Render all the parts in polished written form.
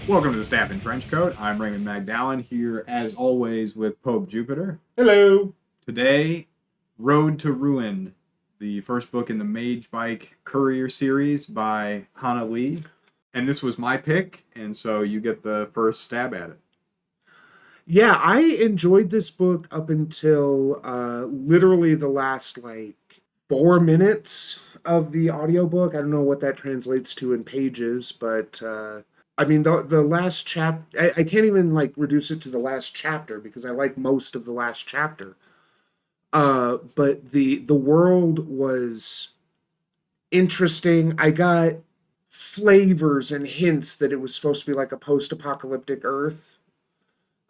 Welcome to the Staff in Trenchcoat. I'm Raymond Magdallan here, as always, with Pope Jupiter. Hello. Today, Road to Ruin, the first book in the Mage Bike Courier series by Hana. And this was my pick, and so you get the first stab at it. Yeah, I enjoyed this book up until literally the last 4 minutes of the audiobook. I don't know what that translates to in pages, but I mean the last I can't even reduce it to the last chapter because I like most of the last chapter. But the world was interesting. I got flavors and hints that it was supposed to be like a post-apocalyptic Earth.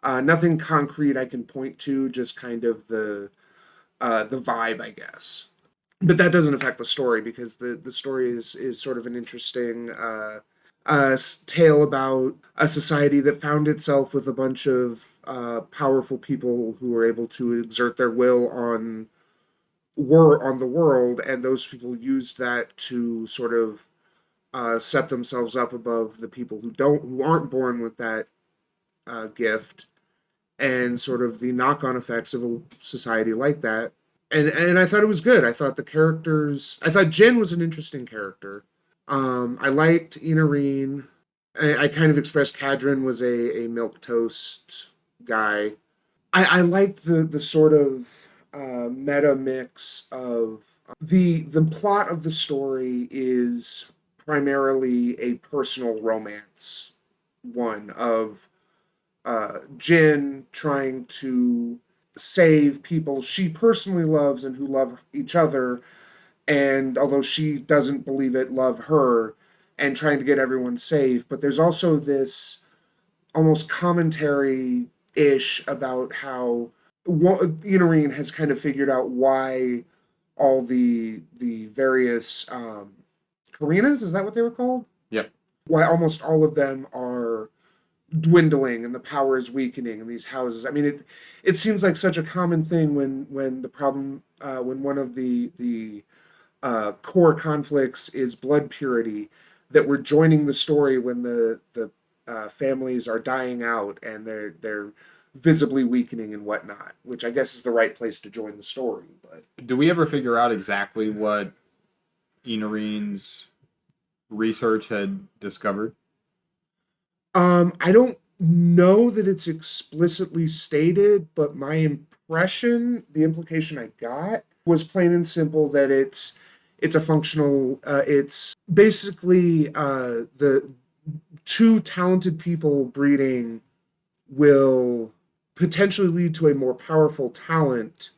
Nothing concrete I can point to, just kind of the vibe, I guess. But that doesn't affect the story because the story is sort of an interesting tale about a society that found itself with a bunch of powerful people who were able to exert their will on the world, and those people used that to sort of set themselves up above the people who aren't born with that gift, and sort of the knock-on effects of a society like that. And I thought it was good. I thought the characters. I thought Jin was an interesting character. I liked Inarine. I kind of expressed Kadrin was a milk toast guy. I liked the sort of meta mix of the plot of the story is primarily a personal romance one of Jin trying to save people she personally loves and who love each other, and although she doesn't believe it, love her, and trying to get everyone safe. But there's also this almost commentary ish about how Inarine has kind of figured out why all the various Karinas, is that what they were called? Yep. Why almost all of them are dwindling and the power is weakening in these houses. I mean, it seems like such a common thing when the problem when one of the core conflicts is blood purity, that we're joining the story when the families are dying out and they're visibly weakening and whatnot, which I guess is the right place to join the story. But Do we ever figure out exactly what Inarine's research had discovered? I don't know that it's explicitly stated, but my impression, the implication I got, was plain and simple that it's a functional. It's basically the two talented people breeding will potentially lead to a more powerful talent,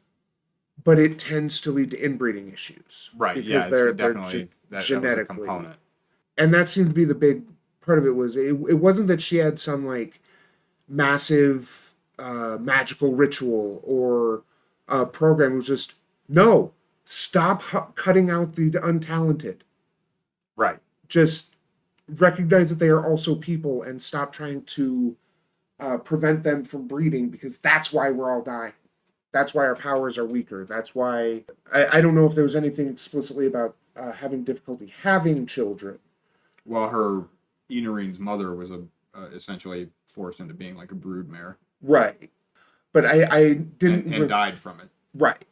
but it tends to lead to inbreeding issues Right, because yeah, they're definitely that was a genetically, component. and that seemed to be the big part of it. Was it wasn't that she had some massive magical ritual or program. It was just no, stop cutting out the untalented. Right. Just recognize that they are also people and stop trying to prevent them from breeding, because that's why we're all dying. That's why our powers are weaker. That's why I don't know if there was anything explicitly about having difficulty having children. Well, her Inarine's mother was essentially forced into being like a broodmare Right. But I didn't and died from it. right.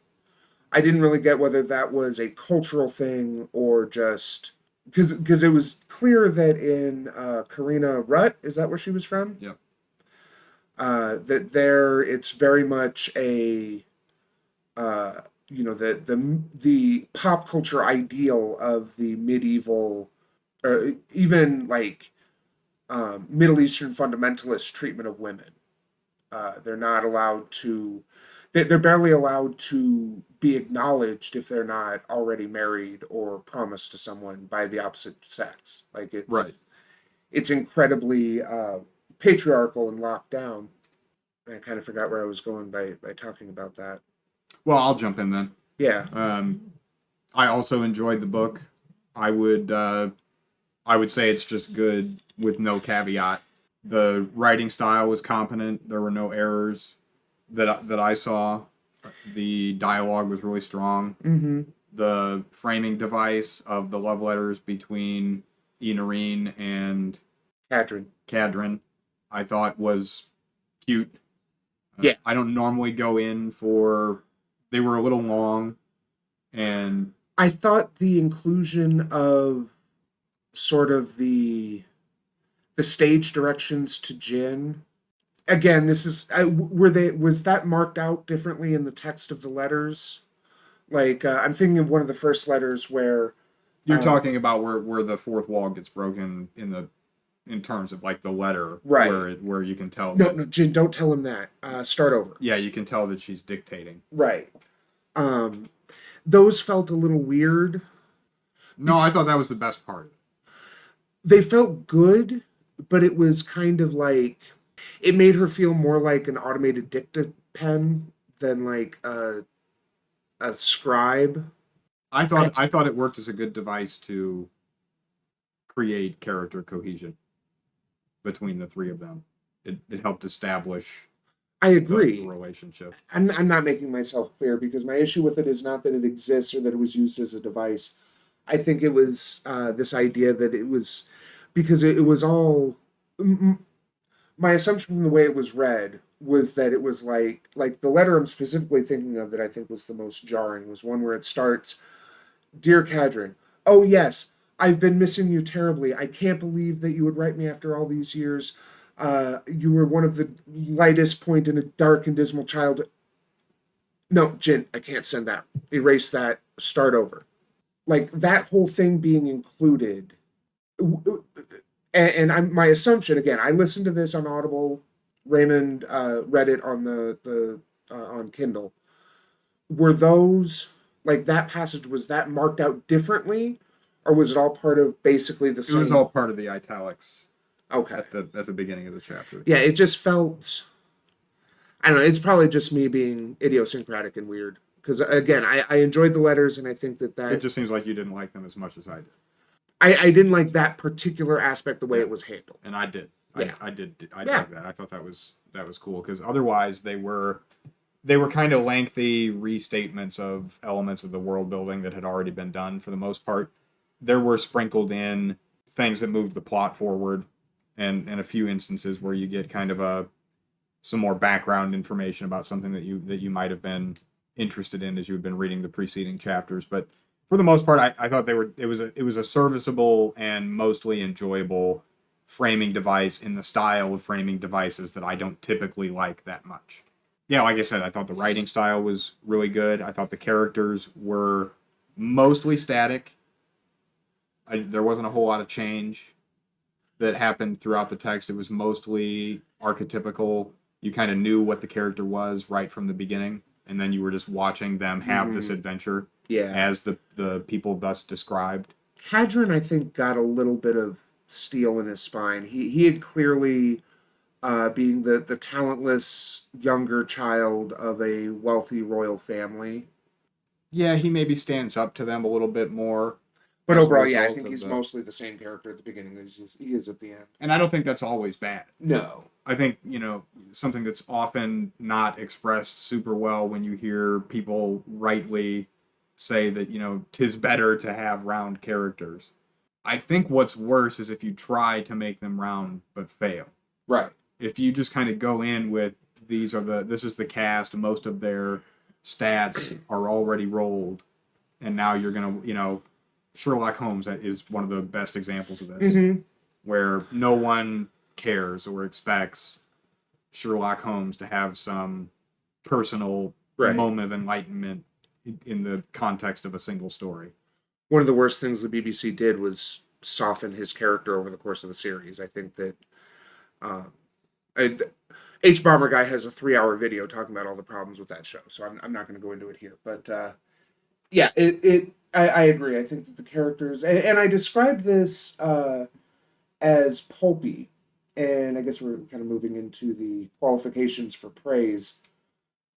I didn't really get whether that was a cultural thing or just because it was clear that in Karina Rutt, is that where she was from? Yep. That there it's very much a uh, the pop culture ideal of the medieval or even Middle Eastern fundamentalist treatment of women. They're not allowed to. They're barely allowed to be acknowledged if they're not already married or promised to someone by the opposite sex. Right. It's incredibly patriarchal and locked down. I kind of forgot where I was going by talking about that. Well, I'll jump in then. Yeah. I also enjoyed the book. I would I would say it's just good with no caveat. The writing style was competent. There were no errors that I saw. The dialogue was really strong. Mm-hmm. The framing device of the love letters between Inarine and Katrin. Cadron, I thought was cute. Yeah. I don't normally go in for. They were a little long, and I thought the inclusion of sort of the stage directions to Jin. Again, this is were they was that marked out differently in the text of the letters? Like I'm thinking of one of the first letters where you're talking about where the fourth wall gets broken in terms of like the letter right. where you can tell No, that no, Jin, don't tell him that. Start over. yeah, you can tell that she's dictating. Right. Um, those felt a little weird. No, I thought that was the best part. They felt good, but it was kind of like it made her feel more like an automated dicta pen than like a scribe. I thought it worked as a good device to create character cohesion between the three of them. It helped establish I the agree. relationship. I'm not making myself clear because my issue with it is not that it exists or that it was used as a device. I think it was this idea that it was because it was all my assumption from the way it was read was that it was like the letter I'm specifically thinking of that I think was the most jarring was one where it starts, "Dear Cadron, oh yes, I've been missing you terribly. I can't believe that you would write me after all these years. You were one of the lightest point in a dark and dismal childhood." No, Jin, I can't send that. Erase that. Start over. Like that whole thing being included. And I'm my assumption again. I listened to this on Audible. Raymond read it on the on Kindle. Were those like that passage? Was that marked out differently, or was it all part of basically the It was same? all part of the italics Okay. at the beginning of the chapter. Yeah, it just felt. I don't know. It's probably just me being idiosyncratic and weird. Because again, I enjoyed the letters, and I think It that just seems like you didn't like them as much as I did. I didn't like that particular aspect the way Yeah, it was handled. and I did. Yeah. I Yeah. dug that. I thought that was cool because otherwise they were kind of lengthy restatements of elements of the world building that had already been done for the most part. There were sprinkled in things that moved the plot forward, and a few instances where you get kind of a some more background information about something that you might have been interested in as you had been reading the preceding chapters. But for the most part, I thought they were it was a serviceable and mostly enjoyable framing device in the style of framing devices that I don't typically like that much. Yeah, like I said, I thought the writing style was really good. I thought the characters were mostly static. There wasn't a whole lot of change that happened throughout the text. It was mostly archetypical. You kind of knew what the character was right from the beginning, and then you were just watching them have this adventure Yeah. as the people thus described. Hadron, I think, got a little bit of steel in his spine. He had clearly, being the talentless younger child of a wealthy royal family. Yeah, he maybe stands up to them a little bit more But as a overall, yeah, I result think of he's the. mostly the same character at the beginning as he is at the end. And I don't think that's always bad. No. I think, something that's often not expressed super well when you hear people rightly say that, tis better to have round characters. I think what's worse is if you try to make them round but fail. Right. If you just kind of go in with this is the cast, most of their stats are already rolled, and now you're gonna, Sherlock Holmes is one of the best examples of this, Mm-hmm. where no one cares or expects Sherlock Holmes to have some personal Right. moment of enlightenment in the context of a single story. One of the worst things the BBC did was soften his character over the course of the series. I think that uh, I, H. Bomber Guy has a 3 hour video talking about all the problems with that show, so I'm not going to go into it here. But yeah, I agree. I think that the characters, and I described this as pulpy, and I guess we're kind of moving into the qualifications for praise.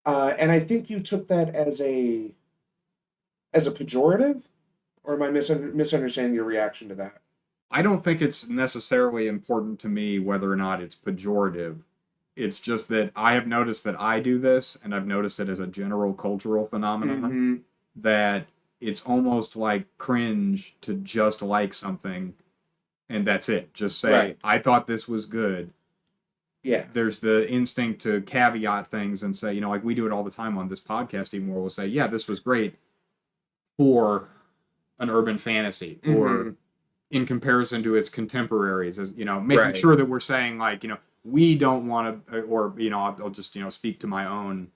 And I think you took that as a pejorative, or am I misunderstanding your reaction to that? I don't think it's necessarily important to me whether or not it's pejorative. It's just that I have noticed that I do this, and I've noticed it as a general cultural phenomenon, Mm-hmm. that it's almost like cringe to just like something and that's it. Just say, Right. I thought this was good. Yeah. There's the instinct to caveat things and say, like we do it all the time on this podcast, even where we'll say, yeah, this was great for an urban fantasy, or Mm-hmm. in comparison to its contemporaries, as making Right. sure that we're saying, like, we don't want to, or I'll just speak to my own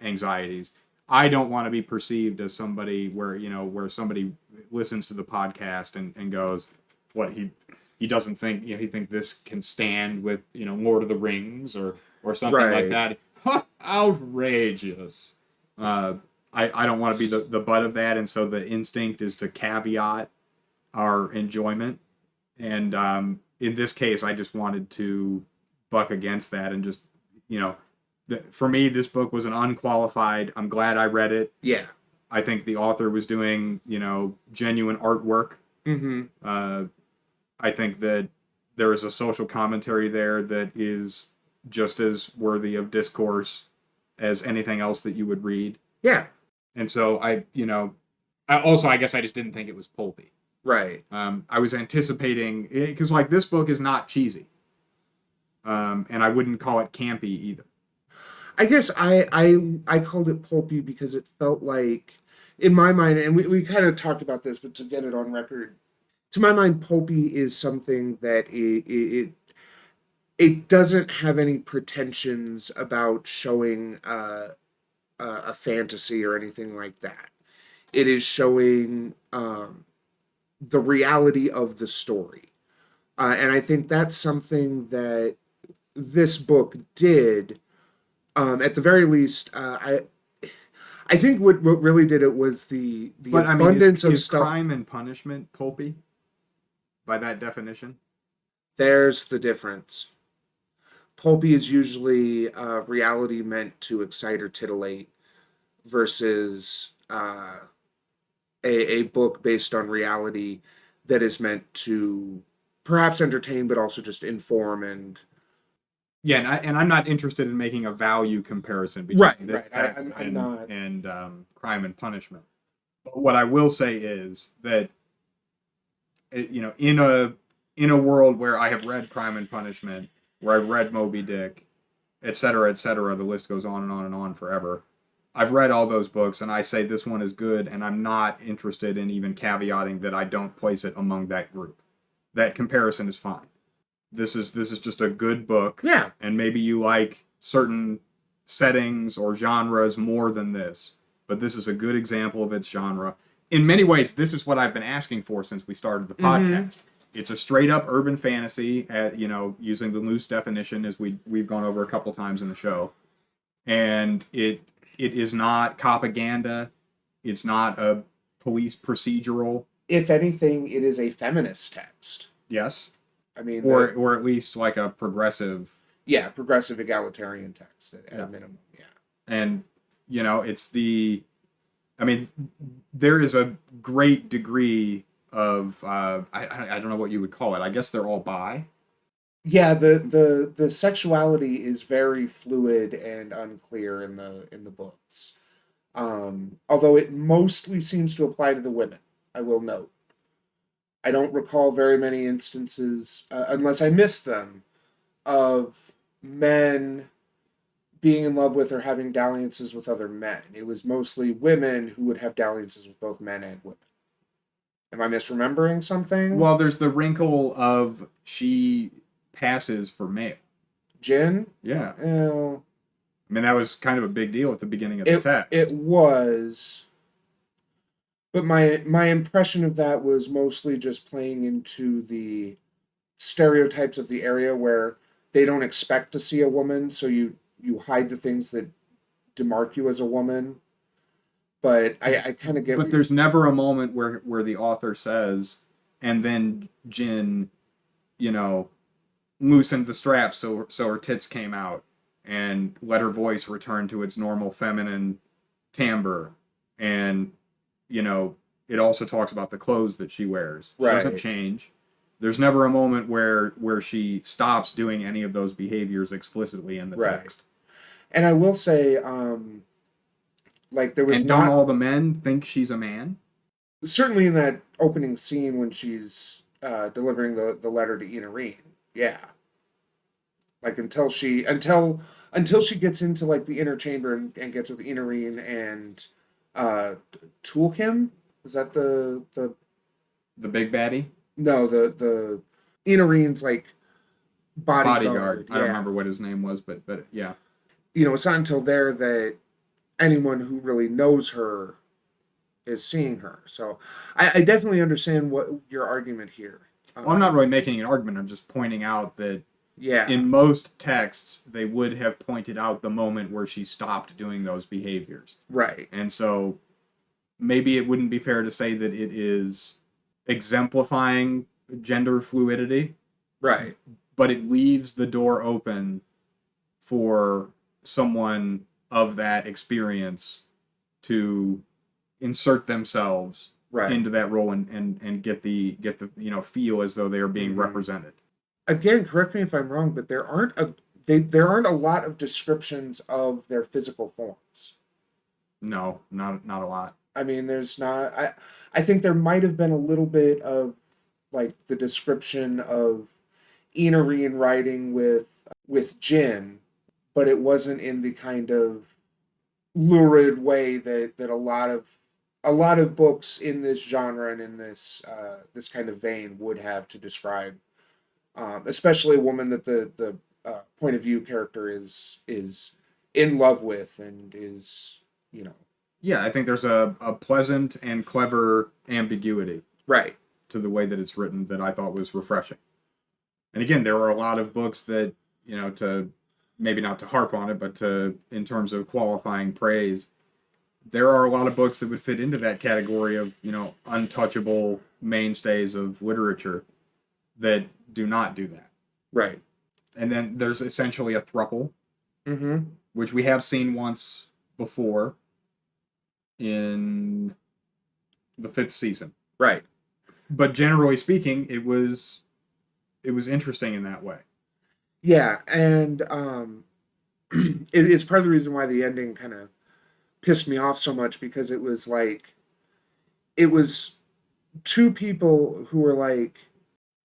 anxieties. I don't want to be perceived as somebody where somebody listens to the podcast and goes, what, he doesn't think, he think this can stand with Lord of the Rings or something like Right. that. Huh, outrageous. uh, I don't want to be the butt of that, and so the instinct is to caveat our enjoyment. And in this case, I just wanted to buck against that and just, for me, this book was an unqualified. I'm glad I read it. Yeah. I think the author was doing, genuine artwork. Mm-hmm. I think that there is a social commentary there that is just as worthy of discourse as anything else that you would read. Yeah. And so I guess I just didn't think it was pulpy. Right. I was anticipating, because like this book is not cheesy, and I wouldn't call it campy either. I guess I called it pulpy because it felt like, in my mind, and we kind of talked about this, but to get it on record, to my mind, pulpy is something that it doesn't have any pretensions about showing a fantasy or anything like that. It is showing the reality of the story, and I think that's something that this book did. At the very least, I think what really did it was the But I mean, abundance of is stuff. crime and punishment pulpy by that definition? There's the difference. Pulpy is usually reality meant to excite or titillate, versus a book based on reality that is meant to perhaps entertain, but also just inform and. Yeah, and I'm not interested in making a value comparison between Right, this right. text I'm not. and crime and punishment. But what I will say is that in a world where I have read Crime and Punishment, where I've read Moby Dick, et cetera, the list goes on and on and on forever. I've read all those books, and I say this one is good, and I'm not interested in even caveating that I don't place it among that group. That comparison is fine. This is just a good book, Yeah. and maybe you like certain settings or genres more than this, but this is a good example of its genre. In many ways, this is what I've been asking for since we started the Mm-hmm. podcast. It's a straight up urban fantasy, using the loose definition as we've gone over a couple times in the show, and it is not propaganda. It's not a police procedural. If anything, it is a feminist text. Yes, I mean, or at least like a progressive. yeah, progressive egalitarian text at Yeah. a minimum. Yeah. And it's the, I mean, there is a great degree of I don't know what you would call it. I guess they're all bi. Yeah, the sexuality is very fluid and unclear in the books. Although it mostly seems to apply to the women, I will note. I don't recall very many instances, unless I missed them, of men being in love with or having dalliances with other men. It was mostly women who would have dalliances with both men and women. Am I misremembering something? Well, there's the wrinkle of she passes for male. Jin? Yeah, Well, I mean that was kind of a big deal at the beginning of the it text. it was, but my impression of that was mostly just playing into the stereotypes of the area where they don't expect to see a woman, so you hide the things that demark you as a woman. But I kind of get. But there's never a moment where the author says, and then Jin, you know, loosened the straps so her tits came out and let her voice return to its normal feminine timbre. And it also talks about the clothes that she wears. She doesn't Right. change. There's never a moment where she stops doing any of those behaviors explicitly in the Right. text. And I will say, like there was And don't not all the men think she's a man? certainly in that opening scene when she's delivering the letter to Inarine. Yeah, like until she gets into like the inner chamber and gets with Inarine and uh Toolkim. Is that the The big baddie no the Inarine's like bodyguard. bodyguard? I don't Yeah, remember what his name was, but yeah. you know, it's not until there that anyone who really knows her is seeing her. So I definitely understand what your argument here. Well, I'm not Um, really making an argument. I'm just pointing out that yeah, in most texts, they would have pointed out the moment where she stopped doing those behaviors. right, And so maybe it wouldn't be fair to say that it is exemplifying gender fluidity, right. but it leaves the door open for someone of that experience to insert themselves Right. into that role and get the feel as though they are being Hmm. represented. Again, correct me if I'm wrong, but there aren't a lot of descriptions of their physical forms. No, not a lot. I mean, there's not. I think there might have been a little bit of like the description of Inarine riding with Jin, but it wasn't in the kind of lurid way that a lot of books in this genre and in this kind of vein would have to describe, especially a woman that the point of view character is in love with and is, you know, Yeah, I think there's a pleasant and clever ambiguity right. to the way that it's written that I thought was refreshing. And again, there are a lot of books that, to maybe not to harp on it, but to in terms of qualifying praise, there are a lot of books that would fit into that category of, untouchable mainstays of literature that do not do that. Right. And then there's essentially a thruple, Mm-hmm. which we have seen once before in the fifth season. Right. But generally speaking, it was interesting in that way. Yeah, and it's part of the reason why the ending kind of pissed me off so much because it was like it was two people who were like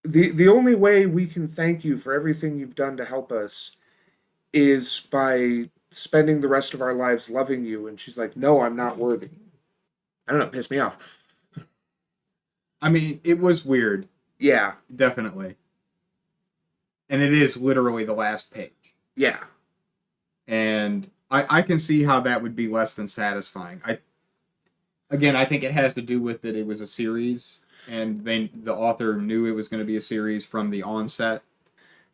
the only way we can thank you for everything you've done to help us is by spending the rest of our lives loving you. And she's like, no, I'm not worthy. I don't know, it pissed me off. I mean, it was weird, Yeah, definitely. And it is literally the last page. yeah, And I can see how that would be less than satisfying. I think it has to do with that it was a series and the author knew it was going to be a series from the onset.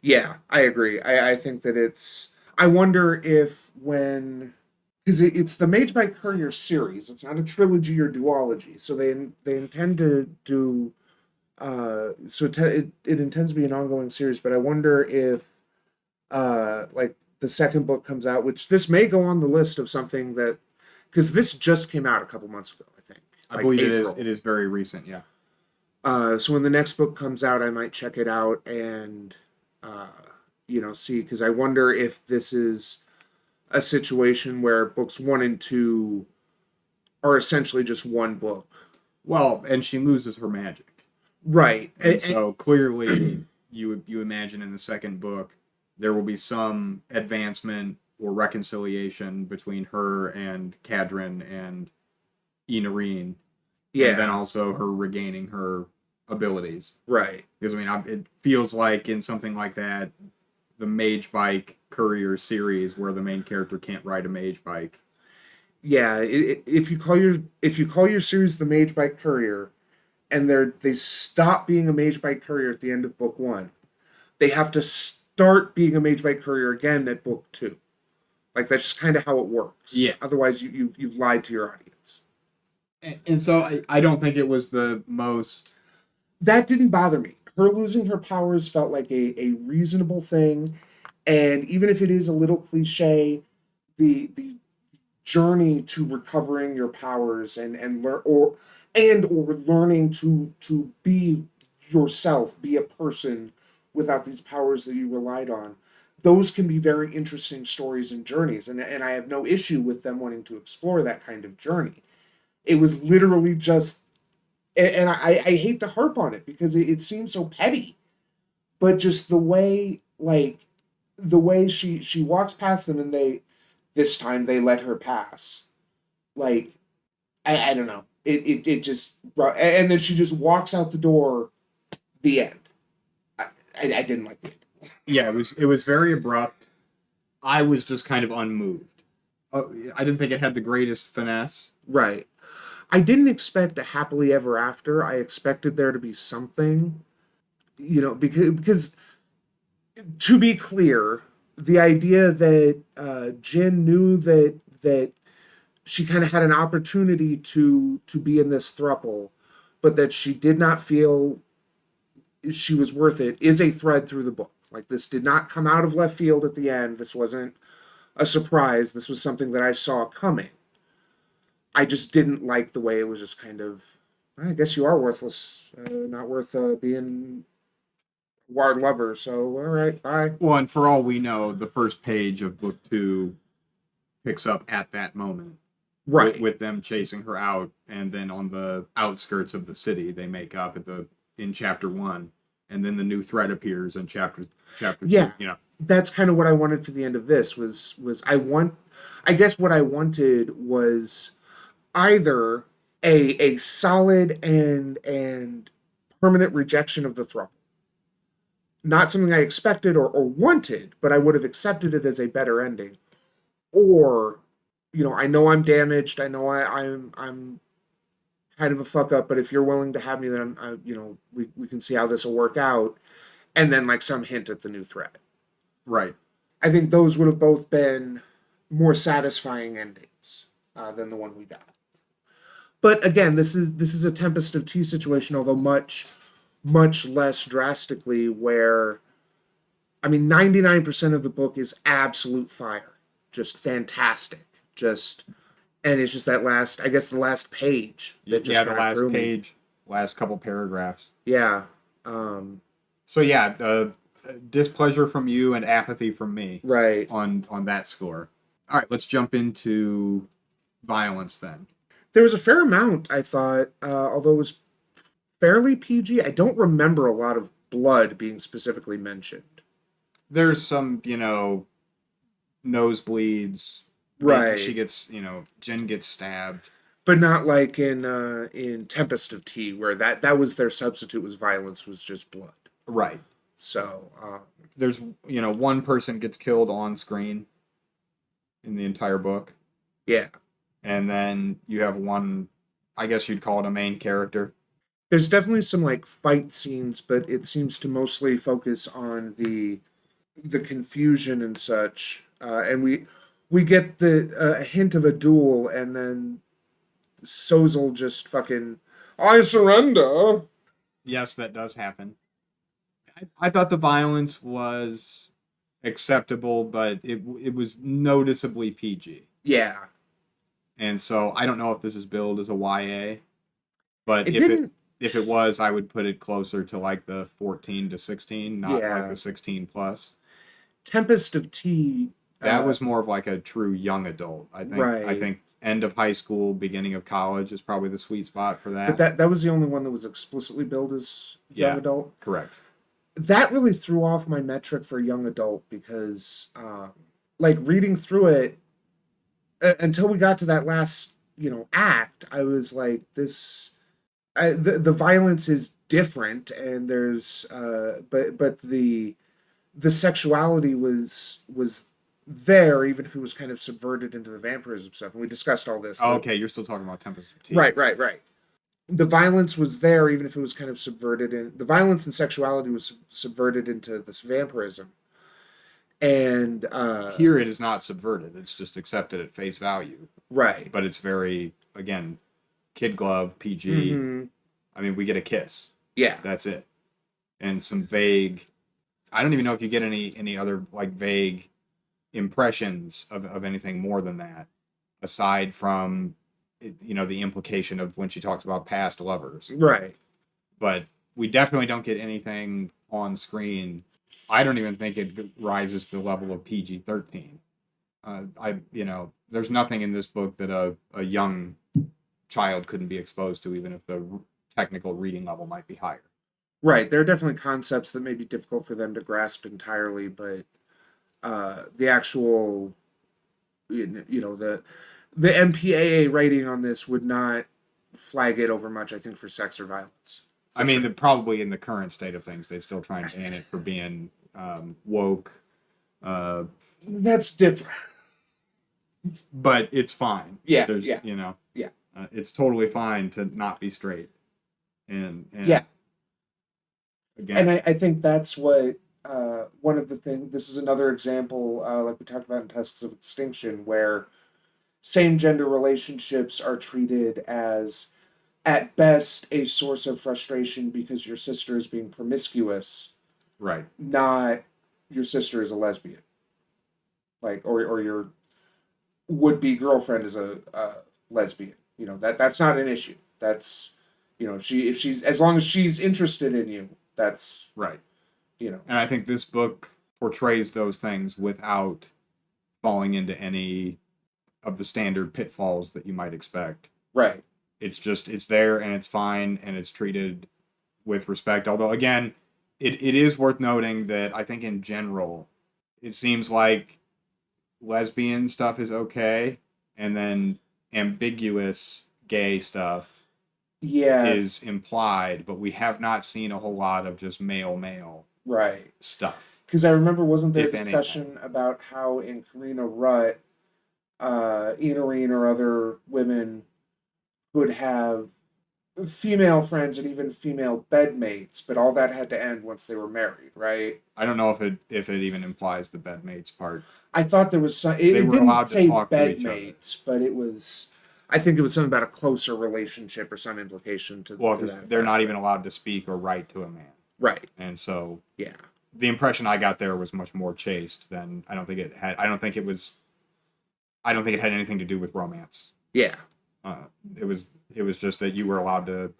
yeah, I agree. I think that I wonder if when. Because it's the Mage by Courier series. It's not a trilogy or duology. So they intend to do. It intends to be an ongoing series, but I wonder if like the second book comes out, which this may go on the list of something that because this just came out a couple months ago, I think, I like believe it is April. it is very recent, yeah. So when the next book comes out, I might check it out and uh, see because I wonder if this is a situation where books one and two are essentially just one book. Well, and she loses her magic. Right. And so clearly you imagine in the second book there will be some advancement or reconciliation between her and Cadrin and Inarine, and then Yeah. also her regaining her abilities. Right. Because it feels like in something like that, the Mage Bike Courier series, where the main character can't ride a mage bike. Yeah. If you call your series the Mage Bike Courier, and they stop being a Mage Bike Courier at the end of book one, they have to start being a Mage Bike Courier again at book two. Like that's just kind of how it works. Yeah, Otherwise, you've lied to your audience. and so I don't think it was the most. That didn't bother me. Her losing her powers felt like a reasonable thing, and even if it is a little cliche, the journey to recovering your powers and learn or learning to be yourself, be a person without these powers that you relied on. Those can be very interesting stories and journeys, and I have no issue with them wanting to explore that kind of journey. It was literally just And I hate to harp on it because it seems so petty, but just the way, like, the way she walks past them, and they, this time they let her pass. Like, I don't know. It just brought, and then she just walks out the door. The end. I, I didn't like it. Yeah, it was very abrupt. I was just kind of unmoved. I didn't think it had the greatest finesse. Right. I didn't expect a happily ever after. I expected there to be something, because to be clear, the idea that Jin knew that she kind of had an opportunity to be in this thruple, but that she did not feel she was worth it, is a thread through the book. Like, this did not come out of left field at the end. This wasn't a surprise. This was something that I saw coming. I just didn't like the way it was just kind of, I guess you are worthless, not worth being wild lover. So all right, bye. Well, and for all we know, the first page of book two picks up at that moment Right. with them chasing her out, and then on the outskirts of the city, they make up at the in chapter one, and then the new threat appears in chapter two. Yeah, that's kind of what I wanted for the end of this. Was I guess what I wanted was either a solid and permanent rejection of the thruple. Not something I expected or wanted, but I would have accepted it as a better ending. Or, I know I'm damaged. I know I'm kind of a fuck up. But if you're willing to have me, then we can see how this will work out. And then like some hint at the new threat. Right. I think those would have both been more satisfying endings than the one we got. But again, this is a Tempest of Tea situation, although much less drastically. Where, I mean, 99% of the book is absolute fire, just fantastic, just, and it's just that last, I guess, the last page that just Yeah, the kind of last threw me. page, last couple paragraphs. Yeah, um, So yeah, displeasure from you and apathy from me right. on that score. All right, let's jump into violence then. There was a fair amount, I thought, although it was fairly PG. I don't remember a lot of blood being specifically mentioned. There's some, nosebleeds. Maybe she Right. gets, Jen gets stabbed. But not like in Tempest of Tea, where that was their substitute, was violence, was just blood. Right. So There's, one person gets killed on screen in the entire book. yeah, And then you have one, I guess you'd call it a main character. there's definitely some like fight scenes, but it seems to mostly focus on the confusion and such. And we get the a hint of a duel, and then Sozel just fucking, I surrender. Yes, that does happen. I thought the violence was acceptable, but it was noticeably PG. Yeah, And so I don't know if this is billed as a YA, but it if it didn't. if it was, I would put it closer to like the 14 to 16, not like Yeah, the 16 plus. Tempest of Tea. That was more of like a true young adult. I Right. think end of high school, beginning of college is probably the sweet spot for But that. that was the only one that was explicitly billed as young Yeah, adult. correct. That really threw off my metric for young adult because, like, reading through it until we got to that last, act, I was like, the violence is different, and there's, but the sexuality was there, even if it was kind of subverted into the vampirism stuff. And we discussed all this. Oh, okay, you're still talking about Tempest of Tea. Right. The violence was there, even if it was kind of subverted, and the violence and sexuality was subverted into this vampirism. And Here it is not subverted. It's just accepted at face value. right. But it's very, again, kid glove, PG. Mm-hmm. I mean, we get a kiss. Yeah. That's it. And some vague, I don't even know if you get any other like vague impressions of anything more than that, aside from the implication of when she talks about past lovers. Right. But we definitely don't get anything on screen. I don't even think it rises to the level of PG-13. There's nothing in this book that a young child couldn't be exposed to, even if the technical reading level might be higher. Right. There are definitely concepts that may be difficult for them to grasp entirely, but the actual, the MPAA rating on this would not flag it over much, I think, for sex or violence. I mean, probably in the current state of things, they'd still try and ban it for being woke. That's different. But it's fine. Yeah, There's, yeah, you know, yeah. It's totally fine to not be straight. And Yeah. Again, and I think that's what one of the things. This is another example, like we talked about in Tusks of Extinction, where same gender relationships are treated as, at best, a source of frustration because your sister is being promiscuous, right? Not your sister is a lesbian, like or your would be girlfriend is a lesbian. That's not an issue. That's if she's as long as she's interested in you, that's right. And I think this book portrays those things without falling into any of the standard pitfalls that you might expect. Right. It's there and it's fine and it's treated with respect. Although again, it is worth noting that I think in general, it seems like lesbian stuff is okay, and then ambiguous gay stuff is implied, but we have not seen a whole lot of just male right stuff. Because I remember, wasn't there a discussion about how in Karina Rut, Inorine or other women would have female friends and even female bedmates, but all that had to end once they were married, right? I don't know if it even implies the bedmates part. I thought there was some. They were allowed to talk to each other, but it was. I think it was something about a closer relationship or some implication to. Well, because they're not even allowed to speak or write to a man, right? And so, yeah, the impression I got there was much more chaste than I don't think it had. I don't think it had anything to do with romance. Yeah. It was just that you were allowed to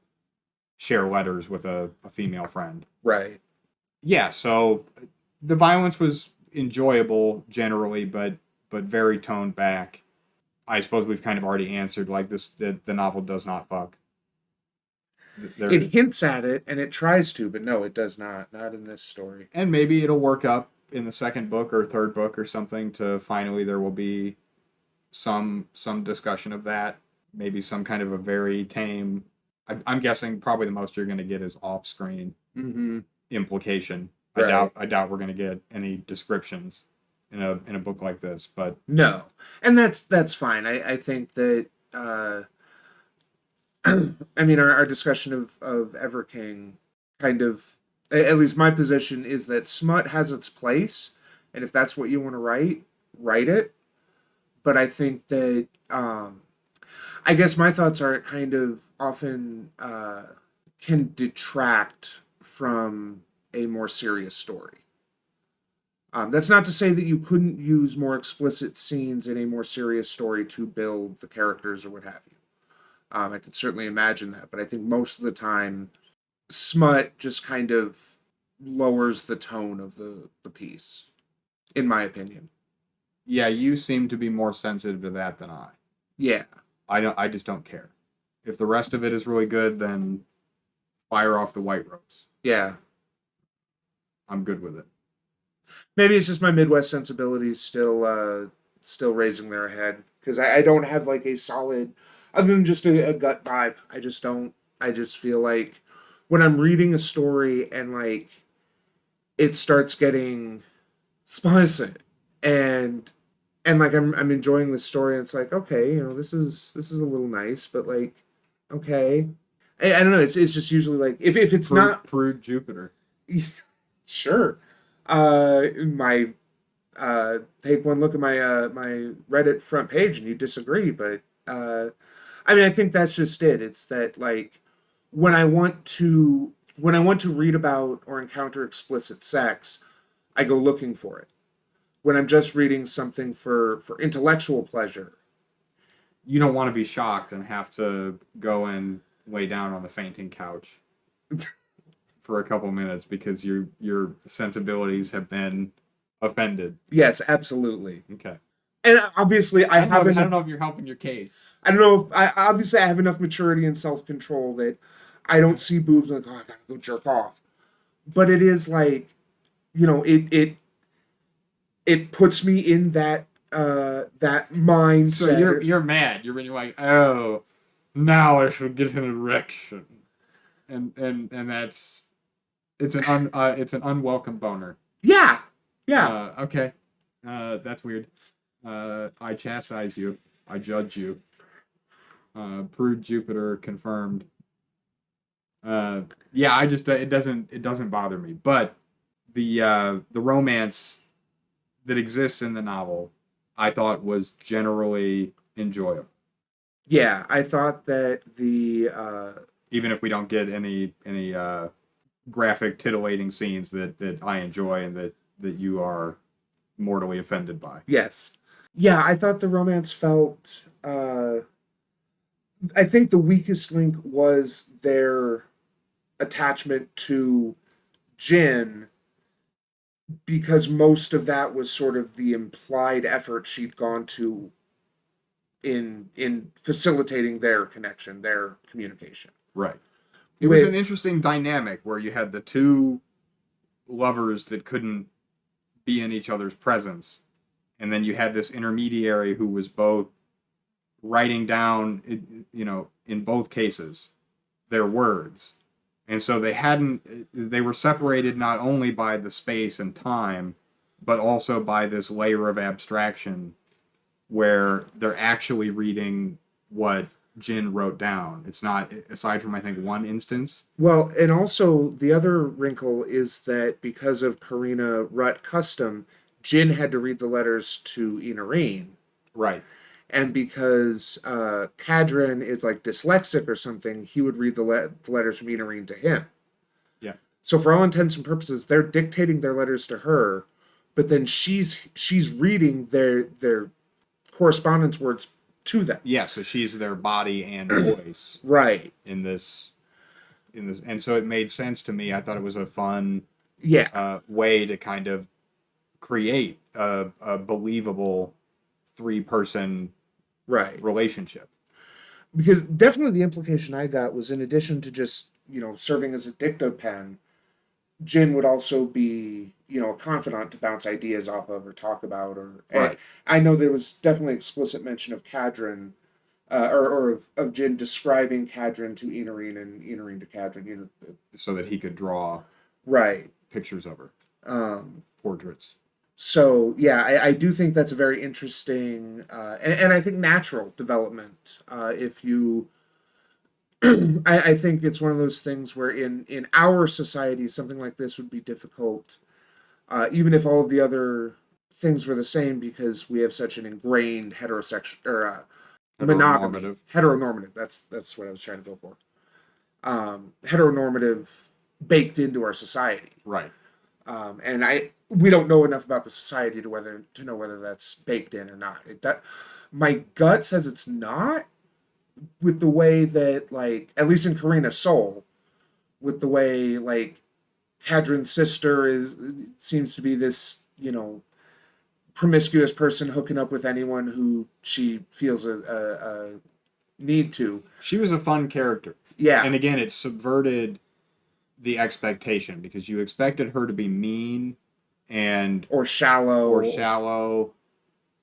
share letters with a female friend. Right. Yeah, so the violence was enjoyable generally, but very toned back. I suppose we've kind of already answered, like, the novel does not fuck. It hints at it and it tries to, but no, it does not. Not in this story. And maybe it'll work up in the second book or third book or something to finally there will be some discussion of that. Maybe some kind of a very tame. I'm guessing probably the most you're going to get is off-screen implication. Right. I doubt we're going to get any descriptions in a book like this, but no, and that's fine. I think that I mean our discussion of Everking kind of, at least my position is that smut has its place, and if that's what you want to write it. But I think that I guess my thoughts are it kind of often can detract from a more serious story. That's not to say that you couldn't use more explicit scenes in a more serious story to build the characters or what have you. I could certainly imagine that, but I think most of the time, smut just kind of lowers the tone of the piece, in my opinion. Yeah, you seem to be more sensitive to that than I. Yeah. I just don't care. If the rest of it is really good, then fire off the white rose. Yeah. I'm good with it. Maybe it's just my Midwest sensibilities still raising their head, because I don't have like a solid, other than just a gut vibe. I just don't. I just feel like when I'm reading a story and like it starts getting spicy and like I'm enjoying the story and it's like, okay, this is a little nice, but like, okay, I don't know. It's just usually like if it's not Prude Jupiter. Sure. My take one look at my my Reddit front page and you disagree, but I mean I think that's just it. It's that like when I want to read about or encounter explicit sex, I go looking for it. When I'm just reading something for intellectual pleasure, you don't want to be shocked and have to go and lay down on the fainting couch for a couple minutes because your sensibilities have been offended. Yes, absolutely. Okay. And obviously, I don't know if you're helping your case. I don't know. I obviously I have enough maturity and self-control that I don't see boobs and like, oh, I gotta go jerk off. But it is like, it puts me in that So mindset. you're mad. You're really like, oh, now I should get an erection, and that's it's an unwelcome boner. Yeah, yeah, Okay, that's weird. I chastise you. I judge you. Prude Jupiter confirmed. Yeah, I just it doesn't bother me, but the romance that exists in the novel, I thought was generally enjoyable, yeah. I thought that even if we don't get any graphic, tittillating scenes that I enjoy and that you are mortally offended by. yes, yeah. I thought the romance felt. I think the weakest link was their attachment to Jin, because most of that was sort of the implied effort she'd gone to in facilitating their connection, their communication. Right. It was an With interesting dynamic where you had the two lovers that couldn't be in each other's presence, and then you had this intermediary who was both writing down, in both cases, their words. And so they were separated not only by the space and time, but also by this layer of abstraction where they're actually reading what Jin wrote down. It's not, aside from, I think, one instance. Well, and also the other wrinkle is that because of Karina Rutt custom, Jin had to read the letters to Inarine. Right. And because Kadrin is like dyslexic or something, he would read the letters from Inarine to him. Yeah. So for all intents and purposes, they're dictating their letters to her, but then she's reading their correspondence words to them. Yeah, so she's their body and voice Right. in this, and so it made sense to me. I thought it was a fun Yeah. way to kind of create a believable three-person Right. relationship. Because definitely the implication I got was, in addition to just, serving as a dictopen, Jin would also be, a confidant to bounce ideas off of or talk about. Or and Right. I know there was definitely explicit mention of Kadrin, or of Jin describing Kadrin to Inarine and Inarine to Kadrin. So that he could draw Right. pictures of her, Um, portraits. so yeah, I do think that's a very interesting and I think natural development. If you, I think it's one of those things where in our society something like this would be difficult, even if all of the other things were the same, because we have such an ingrained heterosexual or monogamy, Heteronormative. heteronormative. That's what I was trying to go for. Heteronormative baked into our society. Right. And we don't know enough about the society to know whether that's baked in or not. My gut says it's not, with the way that, like, at least in Karina's soul, with the way, like, Kadrin's sister seems to be this, promiscuous person hooking up with anyone who she feels a need to. She was a fun character. Yeah. And again, it subverted the expectation because you expected her to be mean and Or shallow.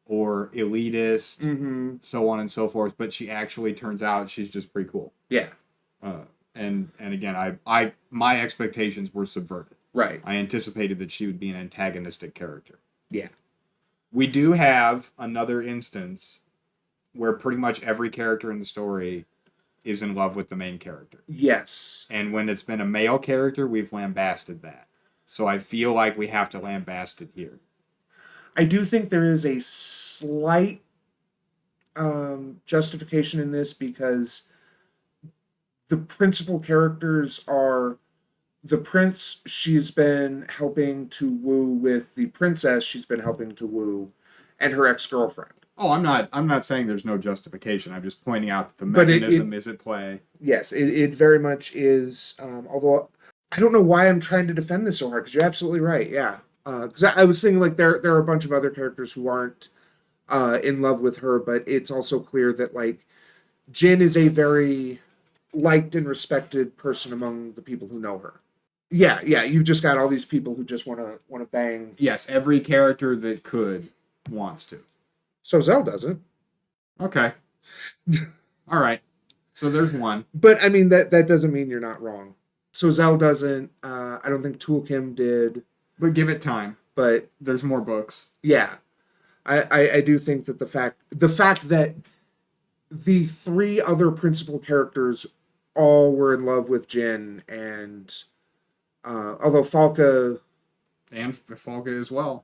or elitist, Mm-hmm. so on and so forth. But she actually turns out she's just pretty cool. Yeah. And again, I my expectations were subverted. Right. I anticipated that she would be an antagonistic character. Yeah. We do have another instance where pretty much every character in the story is in love with the main character. Yes. And when it's been a male character, we've lambasted that. So I feel like we have to lambast it here. I do think there is a slight justification in this, because the principal characters are the prince she's been helping to woo with the princess she's been helping to woo, and her ex-girlfriend. Oh, I'm not saying there's no justification. I'm just pointing out that the But mechanism is at play. Yes, it very much is. Although I don't know why I'm trying to defend this so hard, because you're absolutely right. Yeah, because I was thinking, like, there are a bunch of other characters who aren't in love with her, but it's also clear that, like, Jin is a very liked and respected person among the people who know her. Yeah, yeah. You've just got all these people who just want to bang. Yes, every character that could wants to. So Zell doesn't. Okay. All right. So there's one. But I mean that doesn't mean you're not wrong. So Zell doesn't. I don't think Tool Kim did. But give it time. But There's more books. yeah, I do think that the fact that the three other principal characters all were in love with Jin, and although Falca And Falca as well.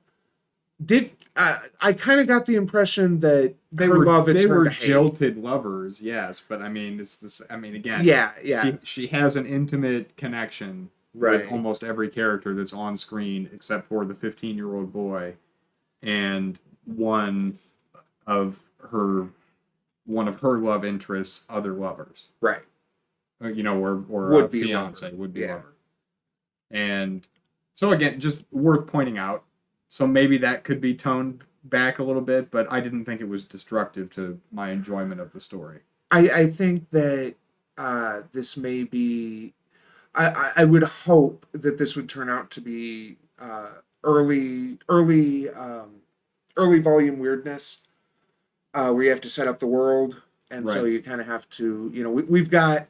did, I kind of got the impression that her love had they turned were to hate. jilted lovers, yes, but I mean it's this I mean again, Yeah, yeah, she has an intimate connection right. with almost every character that's on screen except for the 15-year-old boy and of her one of her love interests other lovers. Right. Or Would be fiance, lover. would be Yeah. lover. And so again, just worth pointing out. So maybe that could be toned back a little bit, but I didn't think it was destructive to my enjoyment of the story. I think that this may be. I would hope that this would turn out to be early volume weirdness, where you have to set up the world, and so Right. you kind of have to. We've got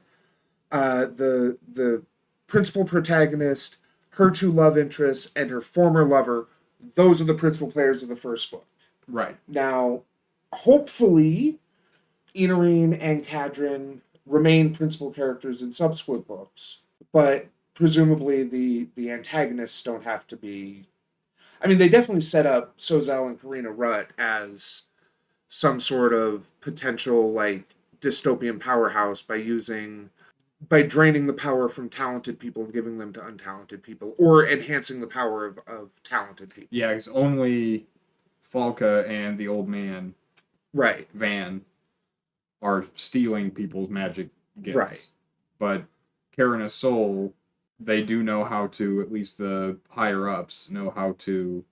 the principal protagonist, her two love interests, and her former lover. Those are the principal players of the first book. Right. Now, hopefully, Inarine and Kadrin remain principal characters in subsequent books, but presumably the antagonists don't have to be. I mean, they definitely set up Sozel and Karina Rutt as some sort of potential like dystopian powerhouse by draining the power from talented people and giving them to untalented people, or enhancing the power of talented people. Yeah, because only Falca and the old man, Right. Van, are stealing people's magic gifts. Right. But Karina's soul, they do know how to, at least the higher ups, know how to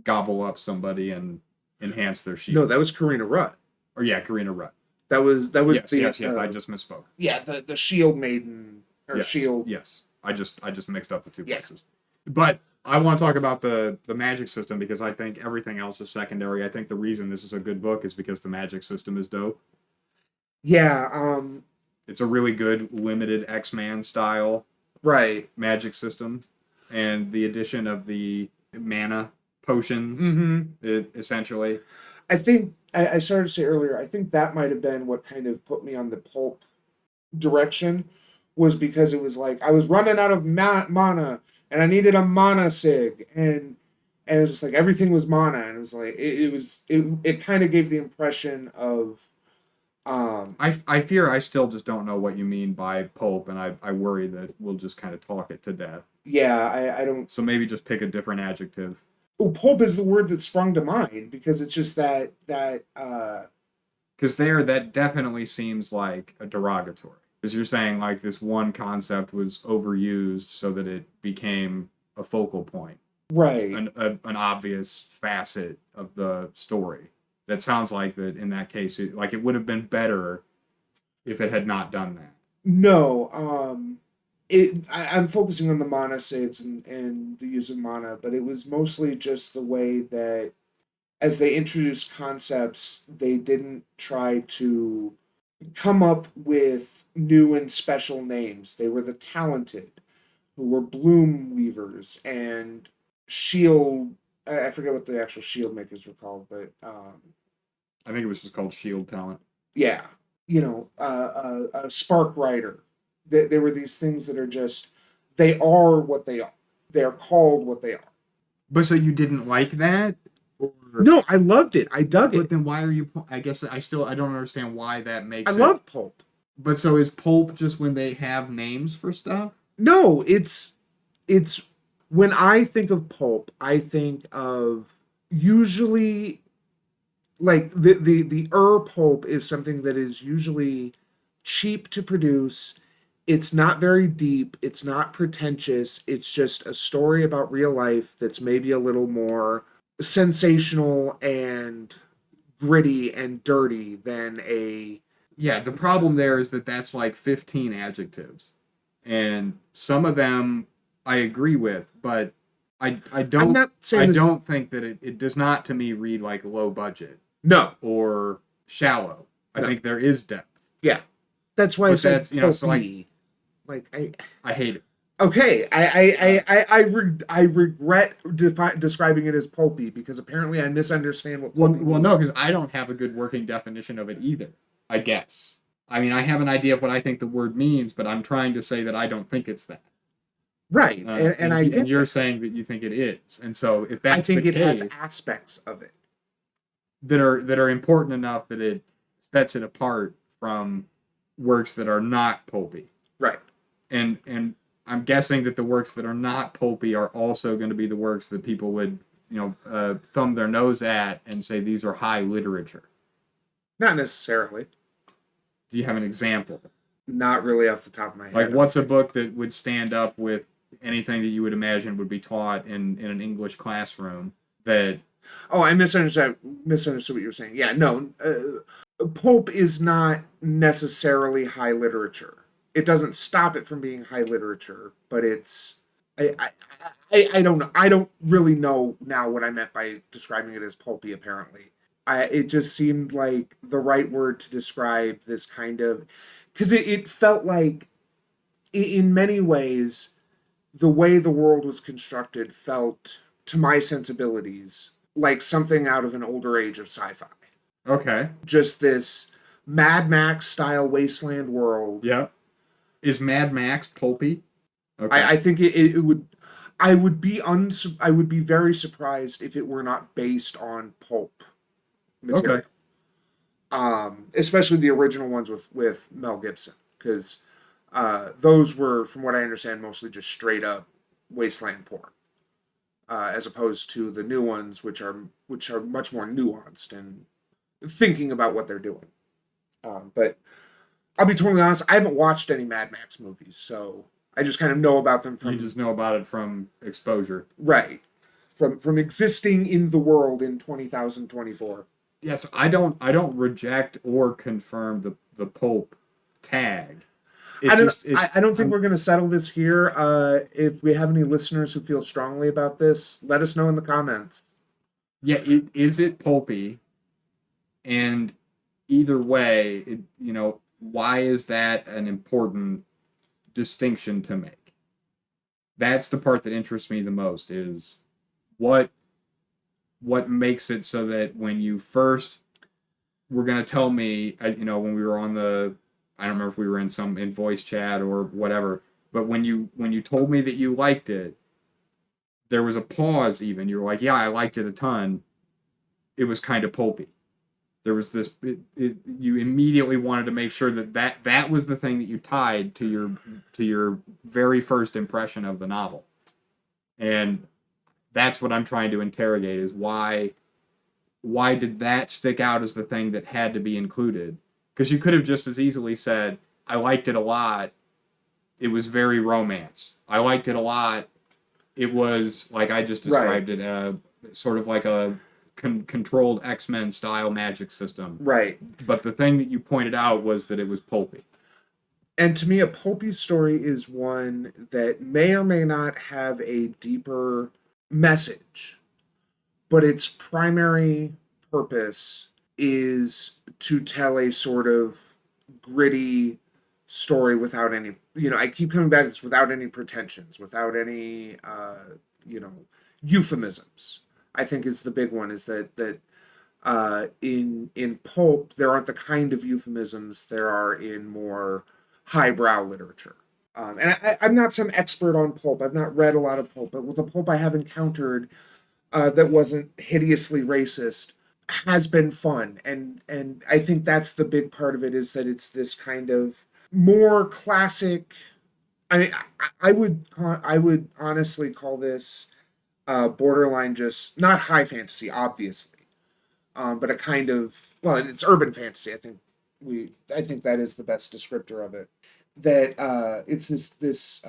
gobble up somebody and enhance their shield. No, that was Karina Rutt. Or yeah, Karina Rutt. That was Yes, the yes, I just misspoke. yeah, the shield maiden or Yes, shield. Yes, I just mixed up the two Yeah. places. But I want to talk about the magic system because I think everything else is secondary. I think the reason this is a good book is because the magic system is dope. Yeah, It's a really good limited X-Man style right. magic system, and the addition of the mana potions, essentially. I think I started to say earlier, I think that might have been what kind of put me on the pulp direction, was because it was like I was running out of mana and I needed a mana sig, and it was just like everything was mana, and it was like it kind of gave the impression of I fear I still just don't know what you mean by pulp, and I worry that we'll just kind of talk it to death. yeah, I don't. So maybe just pick a different adjective. Oh, pulp is the word that sprung to mind because it's just that Because that definitely seems like a derogatory. Because you're saying like this one concept was overused so that it became a focal point, right. an obvious facet of the story. That sounds like that in that case, it would have been better if it had not done that. No, I'm focusing on the mana saves and the use of mana, but it was mostly just the way that as they introduced concepts, they didn't try to come up with new and special names. They were the talented, who were bloom weavers and shield. I forget what the actual shield makers were called, but I think it was just called Shield Talent. yeah, a spark rider. There were these things that are just they are what they are. They are called what they are. But so you didn't like that? Or... No, I loved it. I dug But it. then why are you? I guess I don't understand why that makes. I love pulp. But so is pulp just when they have names for stuff? No, it's when I think of pulp, I think of usually like the pulp is something that is usually cheap to produce. It's not very deep, it's not pretentious, it's just a story about real life that's maybe a little more sensational and gritty and dirty than a yeah, the problem there is that that's like 15 adjectives, and some of them I agree with, but I I'm don't not I saying this. don't think that it does not to me read like low budget No, or shallow. I no, think there is depth, yeah, that's why I but said that's so like pulpy. Like I, I hate it. okay, Uh, I regret describing it as pulpy because apparently I misunderstand what well, pulpy well, no, means. because I don't have a good working definition of it either. I guess. I mean, I have an idea of what I think the word means, but I'm trying to say that I don't think it's that. Right, and I And get you're that. saying that you think it is. And so if I that's the think it has case, aspects of it. that are important enough that it sets it apart from works that are not pulpy. Right. And I'm guessing that the works that are not pulpy are also going to be the works that people would, thumb their nose at and say these are high literature. Not necessarily. Do you have an example? Not really off the top of my Like, head. I'm what's a afraid. book that would stand up with anything that you would imagine would be taught in an English classroom that Oh, I misunderstood what you were saying. Yeah, no, pulp is not necessarily high literature. It doesn't stop it from being high literature, but it's I don't know. I don't really know now what I meant by describing it as pulpy. Apparently, it just seemed like the right word to describe this kind of because it felt like in many ways the way the world was constructed felt to my sensibilities like something out of an older age of sci-fi. okay, Just this Mad Max style wasteland world. yeah, is Mad Max pulpy? Okay, I think it would. I would be very surprised if it were not based on pulp okay. material. Especially the original ones with Mel Gibson, because those were, from what I understand, mostly just straight up wasteland porn, as opposed to the new ones, which are much more nuanced and thinking about what they're doing. But I'll be totally honest, I haven't watched any Mad Max movies, so I just kind of know about them You from just know about it from exposure. right from existing in the world in 20,024. Yes, I don't reject or confirm the pulp tag. It just it I don't think I'm we're going to settle this here. If we have any listeners who feel strongly about this, let us know in the comments. yeah, it is it pulpy, and either way, why is that an important distinction to make? That's the part that interests me the most is what what makes it so that when you first were going to tell me, when we were on the, I don't remember if we were in voice chat or whatever, but when you told me that you liked it, there was a pause. Even you were like, yeah, I liked it a ton. It was kind of pulpy. There was this. You immediately wanted to make sure that was the thing that you tied to your very first impression of the novel, and that's what I'm trying to interrogate: is why did that stick out as the thing that had to be included? Because you could have just as easily said, I liked it a lot. It was very romance. I liked it a lot. It was like I just Right, described it, sort of like a controlled X-Men style magic system. right. But the thing that you pointed out was that it was pulpy. And to me, a pulpy story is one that may or may not have a deeper message, but its primary purpose is to tell a sort of gritty story without any, I keep coming back to this, without any pretensions, without any, you know, euphemisms. I think is the big one, is that in pulp there aren't the kind of euphemisms there are in more highbrow literature. And I'm not some expert on pulp. I've not read a lot of pulp, but with the pulp I have encountered, that wasn't hideously racist, has been fun. And I think that's the big part of it, is that it's this kind of more classic. I mean, I would honestly call this borderline, just not high fantasy, obviously, but a kind of, well, it's urban fantasy. I think that is the best descriptor of it. That it's this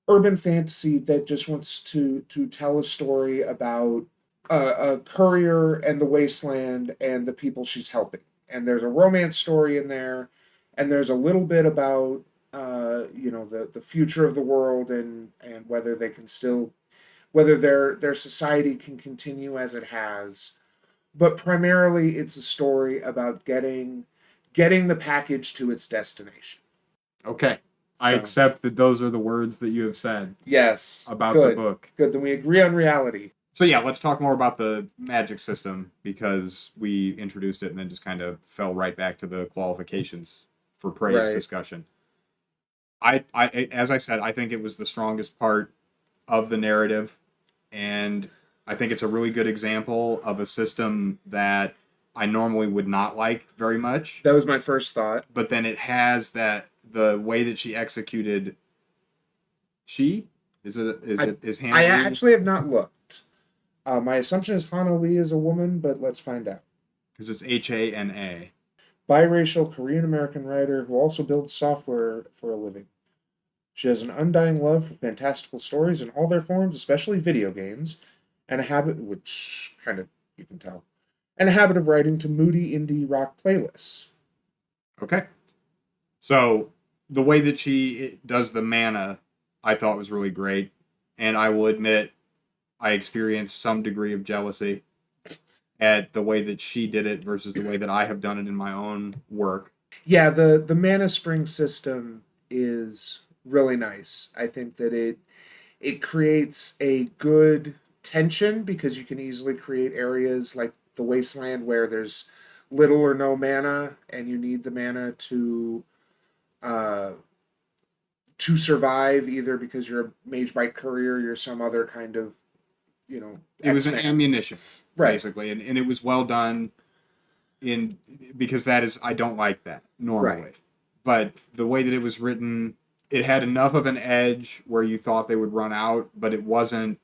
urban fantasy that just wants to tell a story about a courier and the wasteland and the people she's helping. and there's a romance story in there, and there's a little bit about the future of the world, and whether they can still, whether their society can continue as it has. But primarily, it's a story about getting the package to its destination. Okay. I So accept that those are the words that you have said yes, about the good, book. good. Then we agree on reality. So yeah, let's talk more about the magic system because we introduced it and then just kind of fell right back to the qualifications for praise Right. discussion. As I said, I think it was the strongest part of the narrative, and I think it's a really good example of a system that I normally would not like very much. That was my first thought. But then it has that the way that she executed. She I is Hannah I Lee? actually have not looked. My assumption is Hana Lee is a woman, but let's find out. Because it's Hana. Biracial Korean American writer who also builds software for a living. She has an undying love for fantastical stories in all their forms, especially video games, and a habit, which kind of you can tell, and a habit of writing to moody indie rock playlists. Okay. So the way that she does the mana, I thought was really great, and I will admit I experienced some degree of jealousy at the way that she did it versus the way that I have done it in my own work. Yeah, the mana spring system is really nice. I think that it creates a good tension because you can easily create areas like the wasteland where there's little or no mana and you need the mana uh to survive, either because you're a mage by courier, you're some other kind of, It was an X-Man. ammunition, Right. basically, and it was well done in because that is I don't like that normally. Right. But the way that it was written, it had enough of an edge where you thought they would run out, but it wasn't.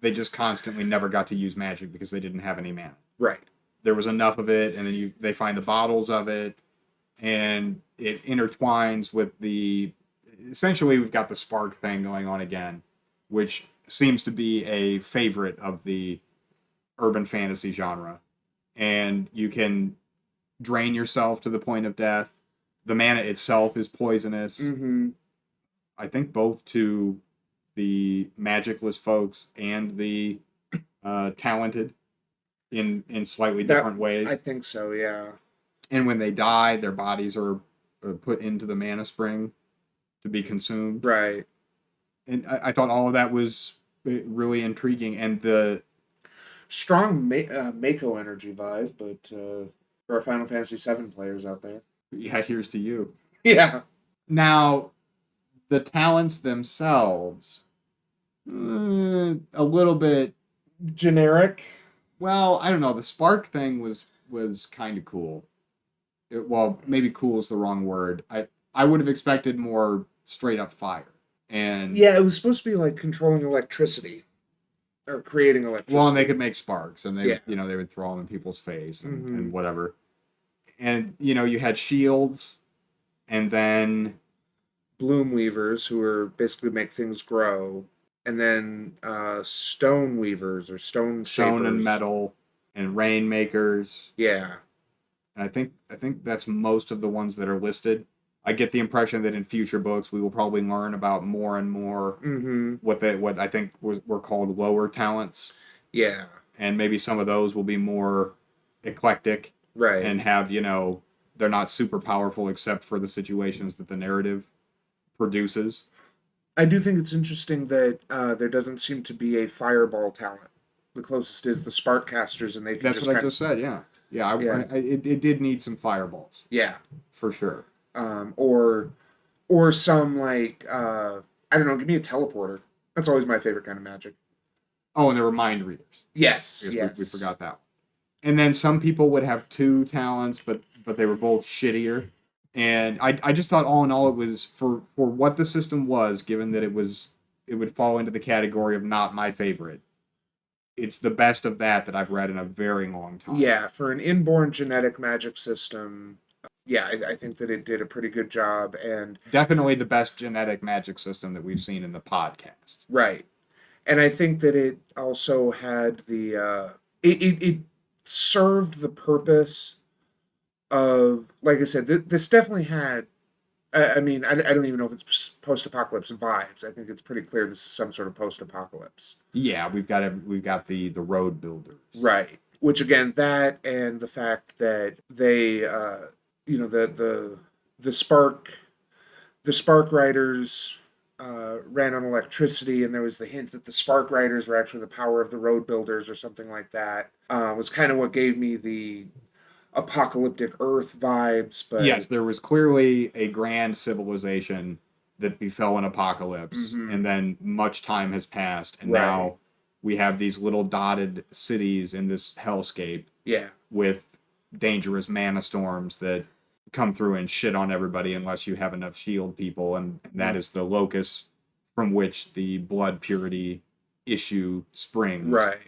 They just constantly never got to use magic because they didn't have any mana. Right. There was enough of it, and then they find the bottles of it, and it intertwines with the. Essentially, we've got the spark thing going on again, which seems to be a favorite of the urban fantasy genre, and you can drain yourself to the point of death. The mana itself is poisonous. Mm-hmm. I think both to the magicless folks and the talented in slightly That different ways. I think so, yeah. And when they die, their bodies are put into the mana spring to be consumed. Right. And I thought all of that was really intriguing. And the Strong Mako energy vibe, but for our Final Fantasy VII players out there. yeah, here's to you. Yeah. Now, the talents themselves, a little bit. Generic. Well, I don't know. The spark thing was kind of cool. Well, maybe cool is the wrong word. I would have expected more straight up fire. And Yeah, it was supposed to be like controlling electricity or creating electricity. well, and they could make sparks, and they Yeah. they would throw them in people's face and, Mhm. and whatever. And you had shields, and then Bloom weavers who are basically make things grow, and then stone weavers or stone stone and shapers. metal, and rainmakers. Yeah. And I think that's most of the ones that are listed. I get the impression that in future books we will probably learn about more and more Mm-hmm. what I think were called lower talents, Yeah. and maybe some of those will be more eclectic Right. and have they're not super powerful except for the situations that the narrative produces. I do think it's interesting that there doesn't seem to be a fireball talent. The closest is the spark casters, and they can That's just what I just said. Yeah, yeah. Yeah. It did need some fireballs yeah, for sure. or some like I don't know. Give me a teleporter. That's always my favorite kind of magic. Oh, and there were mind readers. Yes, I guess yes. we forgot that. And then some people would have two talents, but they were both shittier. And I just thought all in all it was for what the system was, given that it would fall into the category of not my favorite. It's the best of that I've read in a very long time. Yeah, for an inborn genetic magic system, yeah, I think that it did a pretty good job. And Definitely the best genetic magic system that we've seen in the podcast. right, and I think that it also had the it served the purpose of, like I said, this definitely had. I mean, I don't even know if it's post-apocalypse vibes. I think it's pretty clear this is some sort of post-apocalypse. Yeah, we've got the road builders. Right. Which again, that and the fact that they, the spark riders ran on electricity, and there was the hint that the spark riders were actually the power of the road builders or something like that. Was kind of what gave me the apocalyptic Earth vibes. Yes, But there was clearly a grand civilization that befell an apocalypse, mhm, and then much time has passed, and right, now we have these little dotted cities in this hellscape yeah, with dangerous mana storms that come through and shit on everybody unless you have enough shield people, and that mm, is the locus from which the blood purity issue springs. right,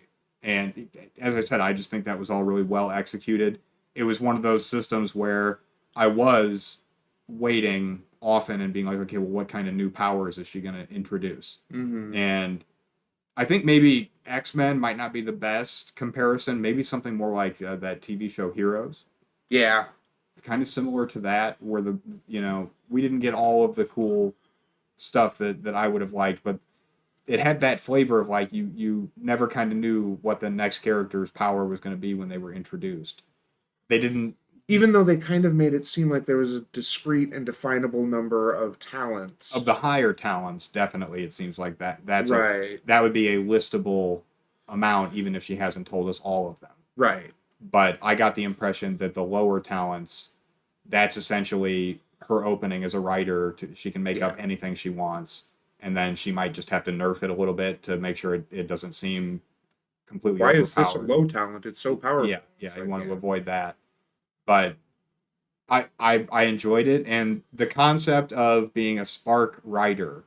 And as I said, I just think that was all really well executed. It was one of those systems where I was waiting often and being like, okay, well, what kind of new powers is she going to introduce? hmm, And I think maybe X Men might not be the best comparison. Maybe something more like that TV show Heroes, yeah, kind of similar to that, where we didn't get all of the cool stuff that I would have liked, but it had that flavor of like you never kind of knew what the next character's power was going to be when they were introduced. They didn't even though they kind of made it seem like there was a discrete and definable number of of talents. the higher talents. Definitely, it seems like Right, that would be a listable amount, even if she hasn't told us all of them. right. But I got the impression that the lower talents, that's essentially her opening as a writer. She can make Yeah. up anything she wants, and then she might just have to nerf it a little bit to make sure it doesn't seem completely Why is this a overpowered. low talent? It's so Yeah, powerful. yeah, It's you like, want to yeah. avoid that. But I enjoyed it, and the concept of being a spark rider,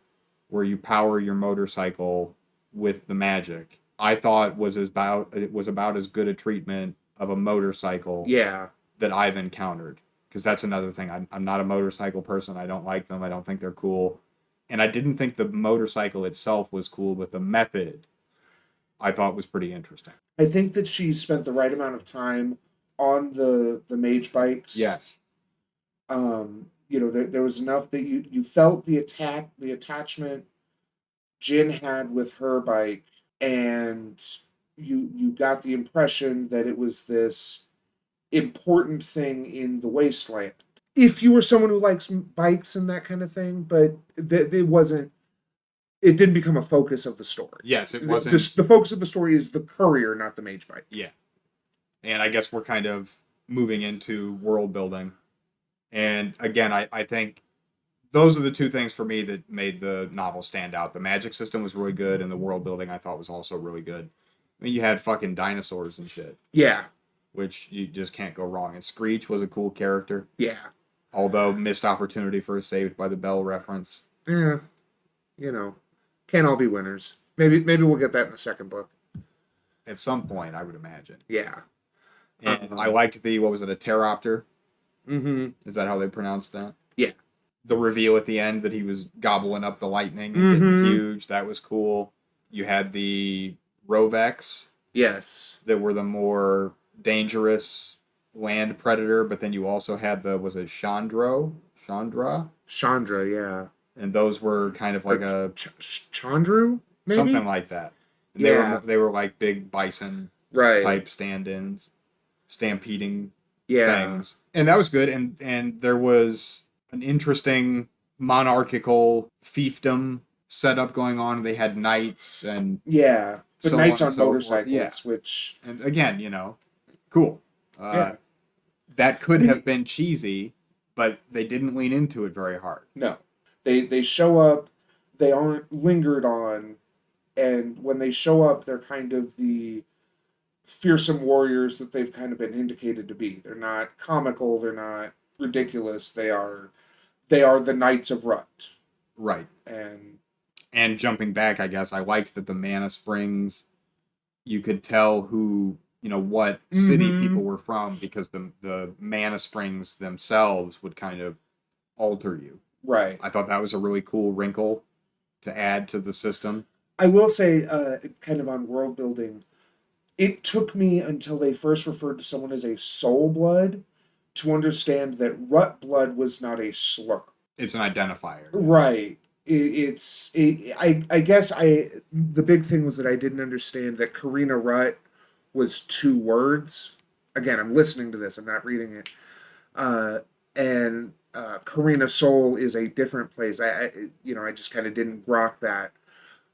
where you power your motorcycle with the magic, I thought was about as good a treatment of a motorcycle Yeah. that I've encountered. Because that's another thing. I'm not a motorcycle person. I don't like them. I don't think they're cool. And I didn't think the motorcycle itself was cool, but the method I thought was pretty interesting. I think that she spent the right amount of time on the mage bikes. Yes. There was enough that you felt the attachment Jin had with her bike, and you got the impression that it was this important thing in the wasteland. If you were someone who likes bikes and that kind of thing, but it wasn't. It didn't become a focus of the story. Yes, it The, wasn't. the focus of the story is the courier, not the mage bike. Yeah. And I guess we're kind of moving into world building. And again, I think those are the two things for me that made the novel stand out. The magic system was really good, and the world building I thought was also really good. I mean, you had fucking dinosaurs and shit, Yeah, which you just can't go wrong. And Screech was a cool character, yeah, although missed opportunity for a Saved by the Bell reference. yeah. You know, can't all be winners. Maybe we'll get that in the second book. At some point, I would imagine. Yeah. And I liked the, what was it, a pteropter? Mm-hmm. Is that how they pronounced that? Yeah. The reveal at the end that he was gobbling up the lightning and getting Mm-hmm. huge, that was cool. You had the Rovex Yes. that were the more dangerous land predator, but then you also had the, was it Chandra? Chandra. Yeah. And those were kind of like a Chandru. Maybe. something like that. And Yeah. they were like big bison Right. type stand-ins, stampeding Yeah. things, and that was good. And there was an interesting monarchical fiefdom setup going on. They had knights and Yeah. But so knights on on and so forth. motorcycles, Yeah, which and again, cool. yeah. That could have been cheesy, but they didn't lean into it very hard. No. They show up, they aren't lingered on, and when they show up they're kind of the fearsome warriors that they've kind of been indicated to be. They're not comical, they're not ridiculous. They are the Knights of Rut. Right. And And jumping back, I guess I liked that the mana springs, you could tell who, what city Mhm. people were from, because the mana springs themselves would kind of alter you. right. I thought that was a really cool wrinkle to add to the system. I will say, kind of on world building, it took me until they first referred to someone as a soul blood to understand that rut blood was not a slur. It's an identifier. Right. I guess the big thing was that I didn't understand that Karina Rut was two words. Again, I'm listening to this. I'm not reading it. Uh, and Karina Soul is a different place. I just kind of didn't grok that.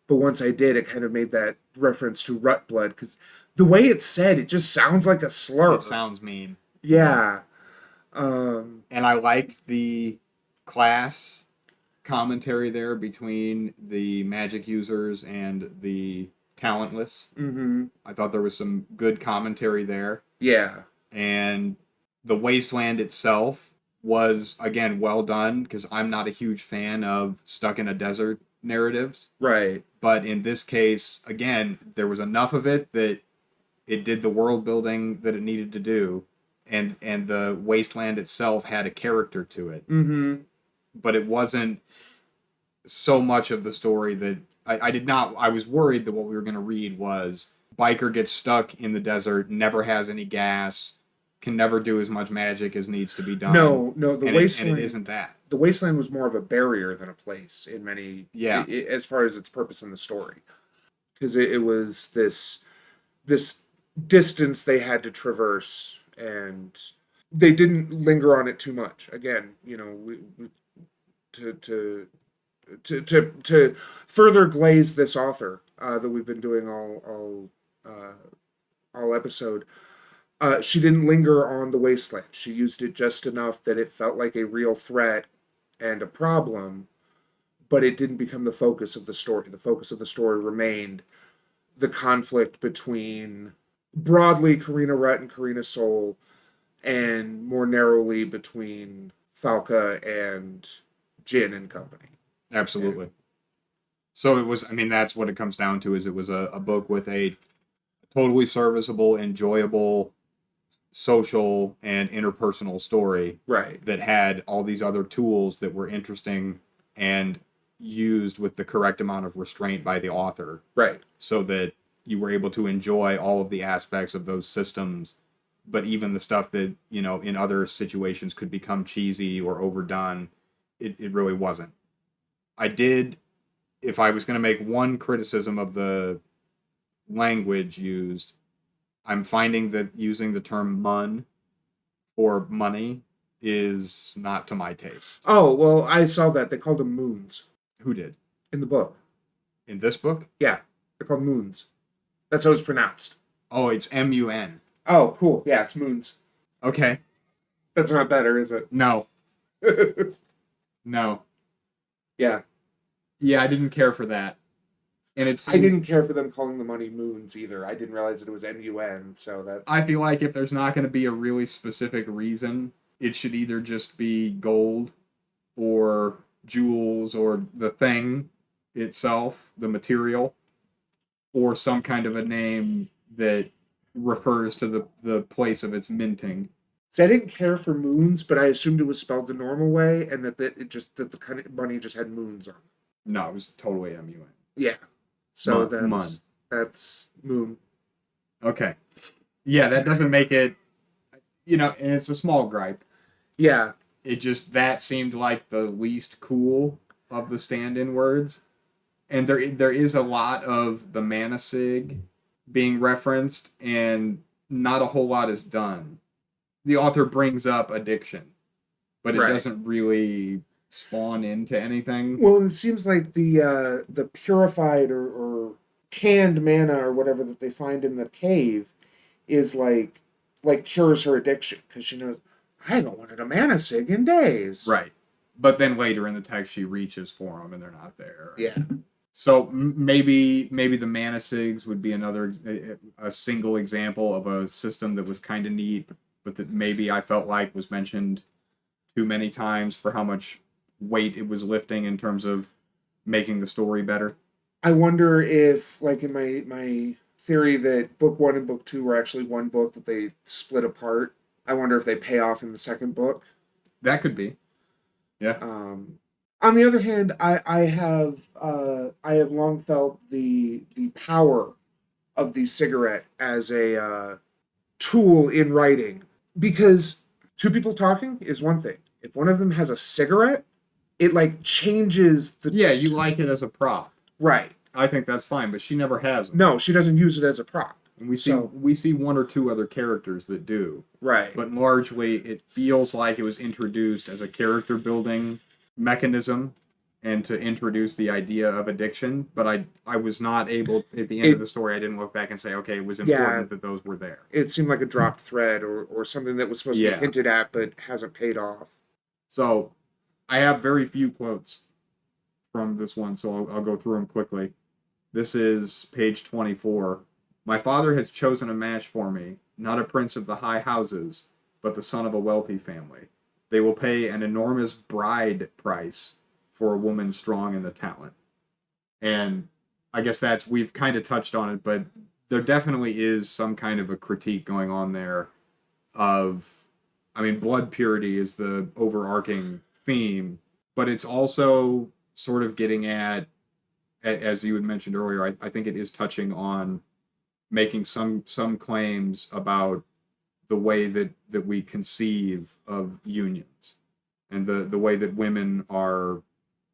But once I did, it kind of made that reference to Rut blood because the way it's said, it just sounds like a slur. It sounds mean. Yeah. And I liked the class commentary there between the magic users and the talentless. Mm-hmm. I thought there was some good commentary there. Yeah. And the wasteland itself was, again, well done because I'm not a huge fan of stuck in a desert narratives. Right. But in this case, again, there was enough of it that it did the world building that it needed to do, and the wasteland itself had a character to it. Mm-hmm. But it wasn't so much of the story that I did not. I was worried that what we were going to read was biker gets stuck in the desert, never has any gas, can never do as much magic as needs to be done. No, the wasteland, and it isn't that. The wasteland was more of a barrier than a place in many. Yeah. As far as its purpose in the story, because it was this distance they had to traverse, and they didn't linger on it too much. Again, to further glaze this author that we've been doing all episode. She didn't linger on the wasteland. She used it just enough that it felt like a real threat and a problem, but it didn't become the focus of the story. The focus of the story remained the conflict between broadly Karina Rut and Karina Soul, and more narrowly between Falca and Jin and company. Absolutely. Yeah. So it was, that's what it comes down to, is it was a book with a totally serviceable, enjoyable, social, and interpersonal story. Right. That had all these other tools that were interesting and used with the correct amount of restraint by the author. Right. So that you were able to enjoy all of the aspects of those systems, but even the stuff that, in other situations could become cheesy or overdone, it really wasn't. I did, if I was going to make one criticism of the language used, I'm finding that using the term mun for money is not to my taste. Oh, well, I saw that. They called them moons. Who did? In the book. In this book? Yeah, they're called moons. That's how it's pronounced. Oh, it's M-U-N. Oh, cool. Yeah, it's moons. Okay. That's not better, is it? No. No. Yeah. Yeah, I didn't care for that. And it's. I didn't care for them calling the money moons either. I didn't realize that it was M-U-N, so that. I feel like if there's not going to be a really specific reason, it should either just be gold or jewels or the thing itself, the material, or some kind of a name that refers to the place of its minting. So I didn't care for moons, but I assumed it was spelled the normal way, and that the kind of money just had moons on it. No, it was totally M-U-N. Yeah. So Mun. That's moon. Okay. Yeah, that doesn't make it, and it's a small gripe. Yeah. It just, that seemed like the least cool of the stand-in words. And there is a lot of the mana sig being referenced, and not a whole lot is done. The author brings up addiction, but it doesn't really spawn into anything. Well, it seems like the purified or canned mana or whatever that they find in the cave is like cures her addiction, because she knows, I haven't wanted a mana sig in days. Right. But then later in the text she reaches for them and they're not there. Yeah. So maybe the mana sigs would be another a single example of a system that was kind of neat, but that maybe I felt like was mentioned too many times for how much weight it was lifting in terms of making the story better. I wonder if, like in my theory that book 1 and book 2 were actually one book that they split apart, I wonder if they pay off in the second book. That could be. Yeah. On the other hand, I have long felt the power of the cigarette as a tool in writing, because two people talking is one thing. If one of them has a cigarette, it like changes the Yeah, you like it as a prop. right. I think that's fine, but she never has them. No, she doesn't use it as a prop. And So we see one or two other characters that do. right. But largely it feels like it was introduced as a character building mechanism and to introduce the idea of addiction. But I was not able at the end of the story I didn't look back and say, okay, it was important that those were there. It seemed like a dropped thread or something that was supposed to be hinted at but hasn't paid off. So I have very few quotes from this one, so I'll go through them quickly. This is page 24. My father has chosen a match for me, not a prince of the high houses, but the son of a wealthy family. They will pay an enormous bride price for a woman strong in the talent. And I guess we've kind of touched on it, but there definitely is some kind of a critique going on there of, I mean, blood purity is the overarching theme, but it's also sort of getting at, as you had mentioned earlier, I think it is touching on making some claims about the way that we conceive of unions and the way that women are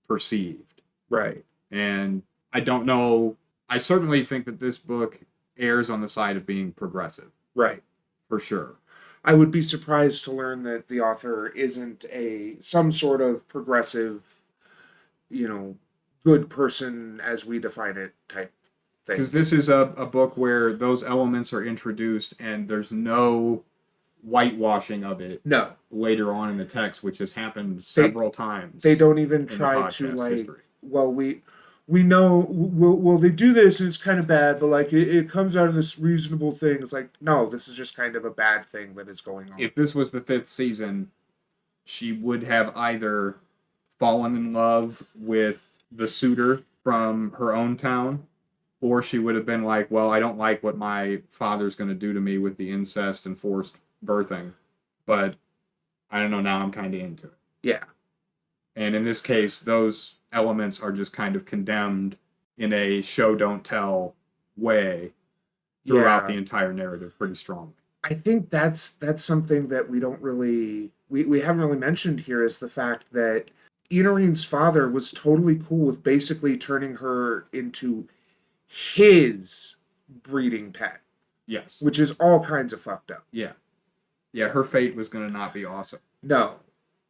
perceived. Right. And I don't know. I certainly think that this book errs on the side of being progressive. Right. For sure. I would be surprised to learn that the author isn't some sort of progressive, good person as we define it type thing. Because this is a book where those elements are introduced and there's no whitewashing of it later on in the text, which has happened several times. They don't even try to history. Well, we know, well, they do this and it's kind of bad, but like it comes out of this reasonable thing. It's like, no, this is just kind of a bad thing that is going on. If this was the 5th season, she would have either fallen in love with the suitor from her own town, or she would have been like, well, I don't like what my father's going to do to me with the incest and forced birthing, but I don't know, now I'm kind of into it. Yeah. And in this case, those elements are just kind of condemned in a show don't tell way throughout the entire narrative pretty strongly. I think that's something that we don't really we haven't really mentioned here, is the fact that Inarine's father was totally cool with basically turning her into his breeding pet. Yes. Which is all kinds of fucked up. Yeah. Yeah, her fate was going to not be awesome. No.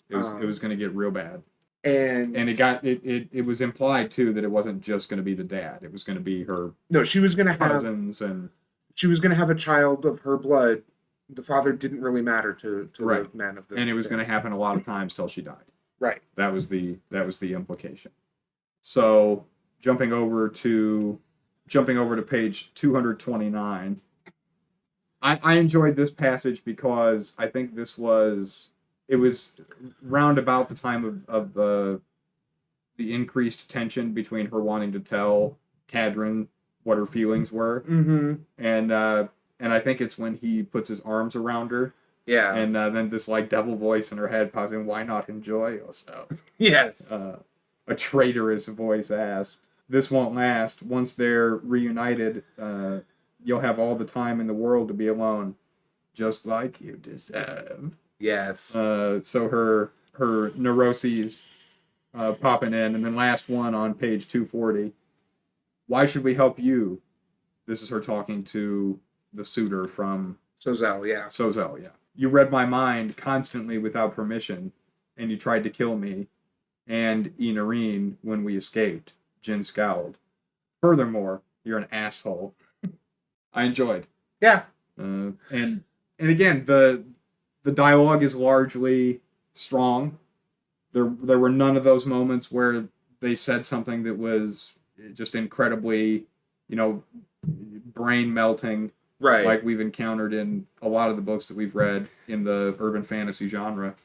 It was going to get real bad. And it was implied too that it wasn't just going to be the dad. It was going to be her. No, she was going to have cousins and she was going to have a child of her blood. The father didn't really matter to right. the man of the. And it was going to happen a lot of times till she died. Right. That was the implication. So jumping over to page 229. I enjoyed this passage because I think it was round about the time of the increased tension between her wanting to tell Kadrin what her feelings were. Mm-hmm. And I think it's when he puts his arms around her. Yeah. And then this like devil voice in her head pops in, why not enjoy yourself? Yes. A traitorous voice asked. This won't last. Once they're reunited, you'll have all the time in the world to be alone, just like you deserve. Yes. So her neuroses popping in. And then last one on page 240. Why should we help you? This is her talking to the suitor from Sozel, yeah. You read my mind constantly without permission, and you tried to kill me and Inarine when we escaped. Jin scowled. Furthermore, you're an asshole. I enjoyed. Yeah. And again, the dialogue is largely strong. There were none of those moments where they said something that was just incredibly, brain melting. Right. Like we've encountered in a lot of the books that we've read in the urban fantasy genre.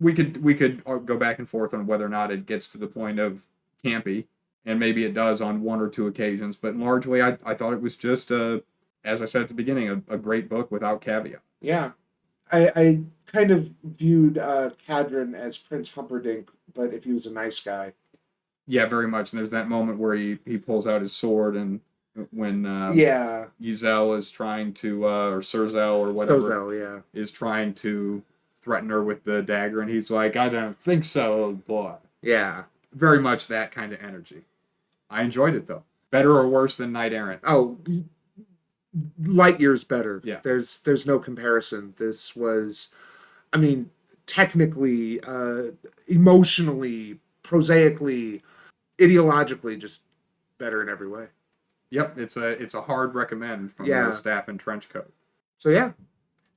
We could go back and forth on whether or not it gets to the point of campy, and maybe it does on one or two occasions, but largely I thought it was just, as I said at the beginning, a great book without caveat. Yeah. I kind of viewed Kadrin as Prince Humperdinck, but if he was a nice guy. Yeah, very much. And there's that moment where he pulls out his sword and when Ysel is trying to, or Surzel or whatever, Sozel, yeah, is trying to threaten her with the dagger, and he's like, I don't think so, boy. Yeah. Very much that kind of energy. I enjoyed it, though. Better or worse than Knight Errant? Oh, light years better. Yeah. There's no comparison. This was, I mean, technically, emotionally, prosaically, ideologically, just better in every way. Yep, it's a hard recommend from Yeah. the staff in Trenchcoat. So yeah,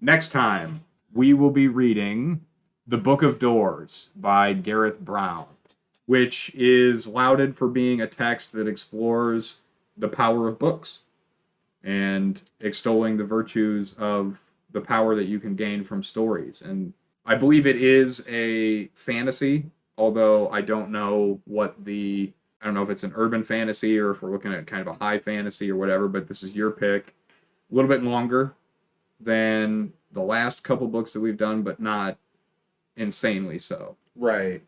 Next time, we will be reading The Book of Doors by Gareth Brown, which is lauded for being a text that explores the power of books and extolling the virtues of the power that you can gain from stories. And I believe it is a fantasy, although I don't know I don't know if it's an urban fantasy or if we're looking at kind of a high fantasy or whatever, but this is your pick. A little bit longer than the last couple books that we've done, but not insanely so. right.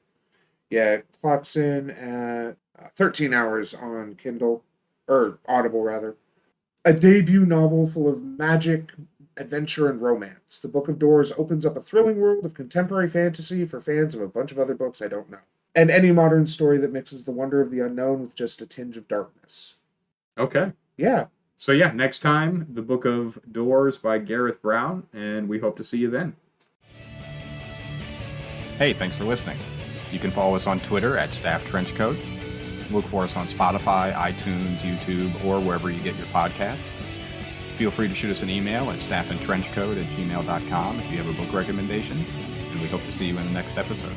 Yeah, it clocks in at 13 hours on Kindle, or Audible rather. A debut novel full of magic, adventure, and romance. The Book of Doors opens up a thrilling world of contemporary fantasy for fans of a bunch of other books I don't know. And any modern story that mixes the wonder of the unknown with just a tinge of darkness. Okay. Yeah. So yeah, next time, The Book of Doors by Gareth Brown, and we hope to see you then. Hey, thanks for listening. You can follow us on Twitter at Staff Trenchcoat. Look for us on Spotify, iTunes, YouTube, or wherever you get your podcasts. Feel free to shoot us an email at staffandtrenchcoat@gmail.com if you have a book recommendation, and we hope to see you in the next episode.